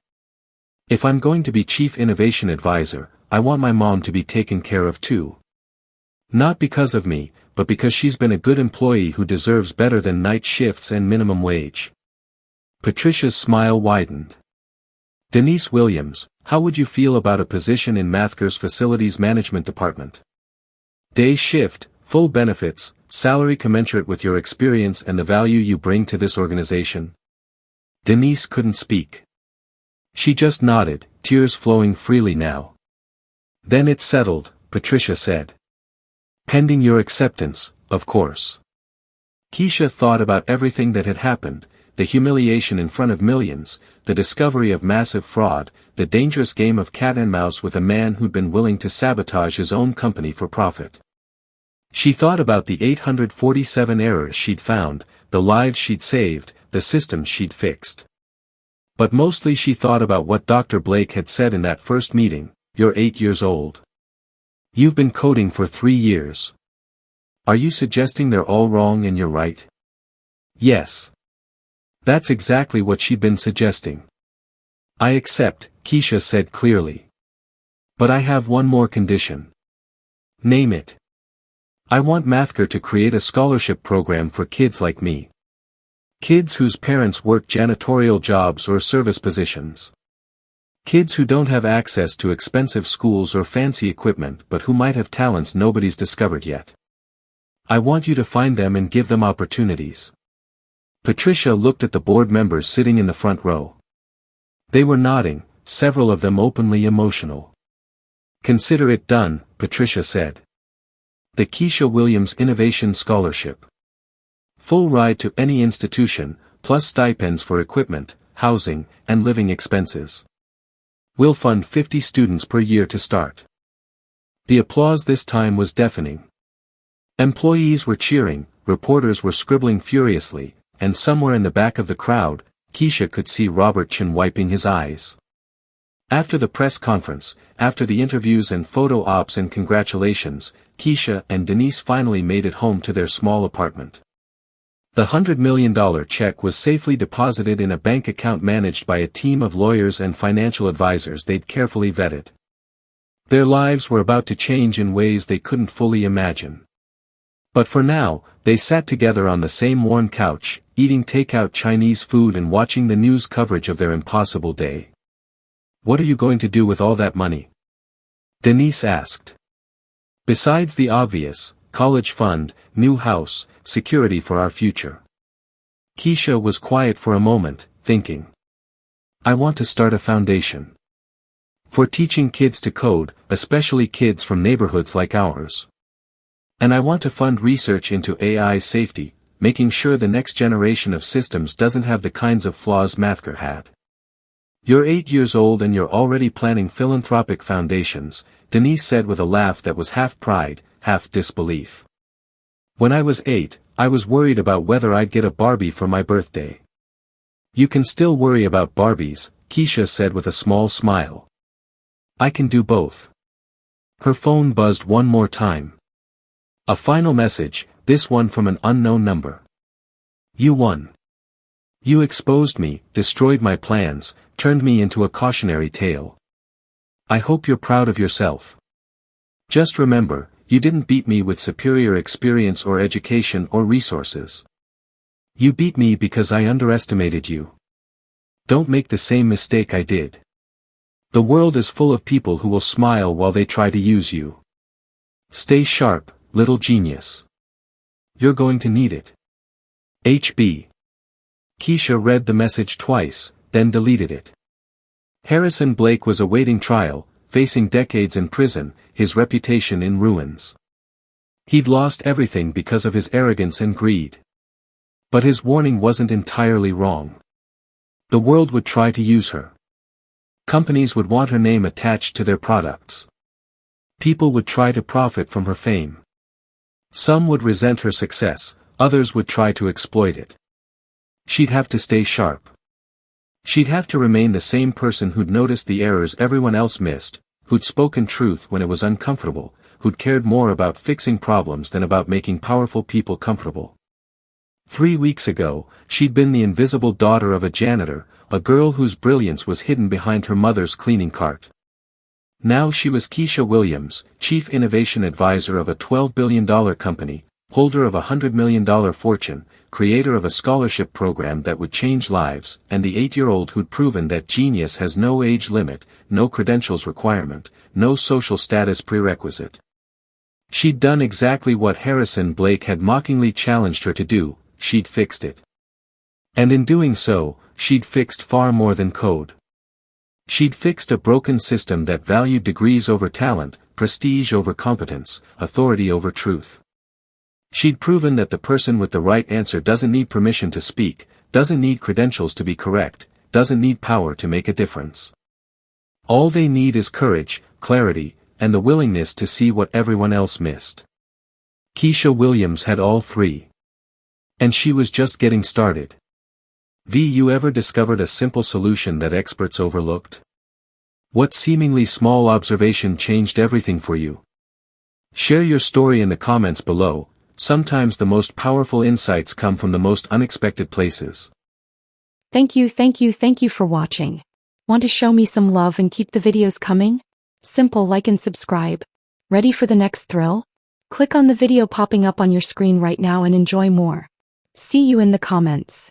If I'm going to be Chief Innovation Advisor, I want my mom to be taken care of too. Not because of me, but because she's been a good employee who deserves better than night shifts and minimum wage. Patricia's smile widened. Denise Williams, how would you feel about a position in Mathker's Facilities Management Department? Day shift, full benefits, salary commensurate with your experience and the value you bring to this organization? Denise couldn't speak. She just nodded, tears flowing freely now. Then it's settled, Patricia said. Pending your acceptance, of course. Keisha thought about everything that had happened, the humiliation in front of millions, the discovery of massive fraud, the dangerous game of cat and mouse with a man who'd been willing to sabotage his own company for profit. She thought about the 847 errors she'd found, the lives she'd saved, the systems she'd fixed. But mostly she thought about what Dr. Blake had said in that first meeting, "You're 8 years old. You've been coding for 3 years. Are you suggesting they're all wrong and you're right?" Yes. That's exactly what she'd been suggesting. I accept, Keisha said clearly. But I have one more condition. Name it. I want Mathker to create a scholarship program for kids like me. Kids whose parents work janitorial jobs or service positions. Kids who don't have access to expensive schools or fancy equipment but who might have talents nobody's discovered yet. I want you to find them and give them opportunities. Patricia looked at the board members sitting in the front row. They were nodding, several of them openly emotional. Consider it done, Patricia said. The Keisha Williams Innovation Scholarship. Full ride to any institution, plus stipends for equipment, housing, and living expenses. We'll fund 50 students per year to start. The applause this time was deafening. Employees were cheering, reporters were scribbling furiously, and somewhere in the back of the crowd, Keisha could see Robert Chen wiping his eyes. After the press conference, after the interviews and photo ops and congratulations, Keisha and Denise finally made it home to their small apartment. The $100 million check was safely deposited in a bank account managed by a team of lawyers and financial advisors they'd carefully vetted. Their lives were about to change in ways they couldn't fully imagine. But for now, they sat together on the same worn couch, eating takeout Chinese food and watching the news coverage of their impossible day. What are you going to do with all that money? Denise asked. Besides the obvious, college fund, new house, security for our future. Keisha was quiet for a moment, thinking. I want to start a foundation. For teaching kids to code, especially kids from neighborhoods like ours. And I want to fund research into AI safety, making sure the next generation of systems doesn't have the kinds of flaws Mathker had. You're 8 years old and you're already planning philanthropic foundations, Denise said with a laugh that was half pride, half disbelief. When I was 8, I was worried about whether I'd get a Barbie for my birthday. You can still worry about Barbies, Keisha said with a small smile. I can do both. Her phone buzzed one more time. A final message, this one from an unknown number. You won. You exposed me, destroyed my plans, turned me into a cautionary tale. I hope you're proud of yourself. Just remember, you didn't beat me with superior experience or education or resources. You beat me because I underestimated you. Don't make the same mistake I did. The world is full of people who will smile while they try to use you. Stay sharp, little genius. You're going to need it. HB. Keisha read the message twice, then deleted it. Harrison Blake was awaiting trial, facing decades in prison, his reputation in ruins. He'd lost everything because of his arrogance and greed. But his warning wasn't entirely wrong. The world would try to use her. Companies would want her name attached to their products. People would try to profit from her fame. Some would resent her success, others would try to exploit it. She'd have to stay sharp. She'd have to remain the same person who'd noticed the errors everyone else missed, who'd spoken truth when it was uncomfortable, who'd cared more about fixing problems than about making powerful people comfortable. 3 weeks ago, she'd been the invisible daughter of a janitor, a girl whose brilliance was hidden behind her mother's cleaning cart. Now she was Keisha Williams, Chief Innovation Advisor of a $12 billion company, holder of a $100 million fortune, creator of a scholarship program that would change lives, and the 8-year-old who'd proven that genius has no age limit, no credentials requirement, no social status prerequisite. She'd done exactly what Harrison Blake had mockingly challenged her to do, she'd fixed it. And in doing so, she'd fixed far more than code. She'd fixed a broken system that valued degrees over talent, prestige over competence, authority over truth. She'd proven that the person with the right answer doesn't need permission to speak, doesn't need credentials to be correct, doesn't need power to make a difference. All they need is courage, clarity, and the willingness to see what everyone else missed. Keisha Williams had all three. And she was just getting started. You ever discovered a simple solution that experts overlooked? What seemingly small observation changed everything for you? Share your story in the comments below. Sometimes the most powerful insights come from the most unexpected places. Thank you for watching. Want to show me some love and keep the videos coming? Simple like and subscribe. Ready for the next thrill? Click on the video popping up on your screen right now and enjoy more. See you in the comments.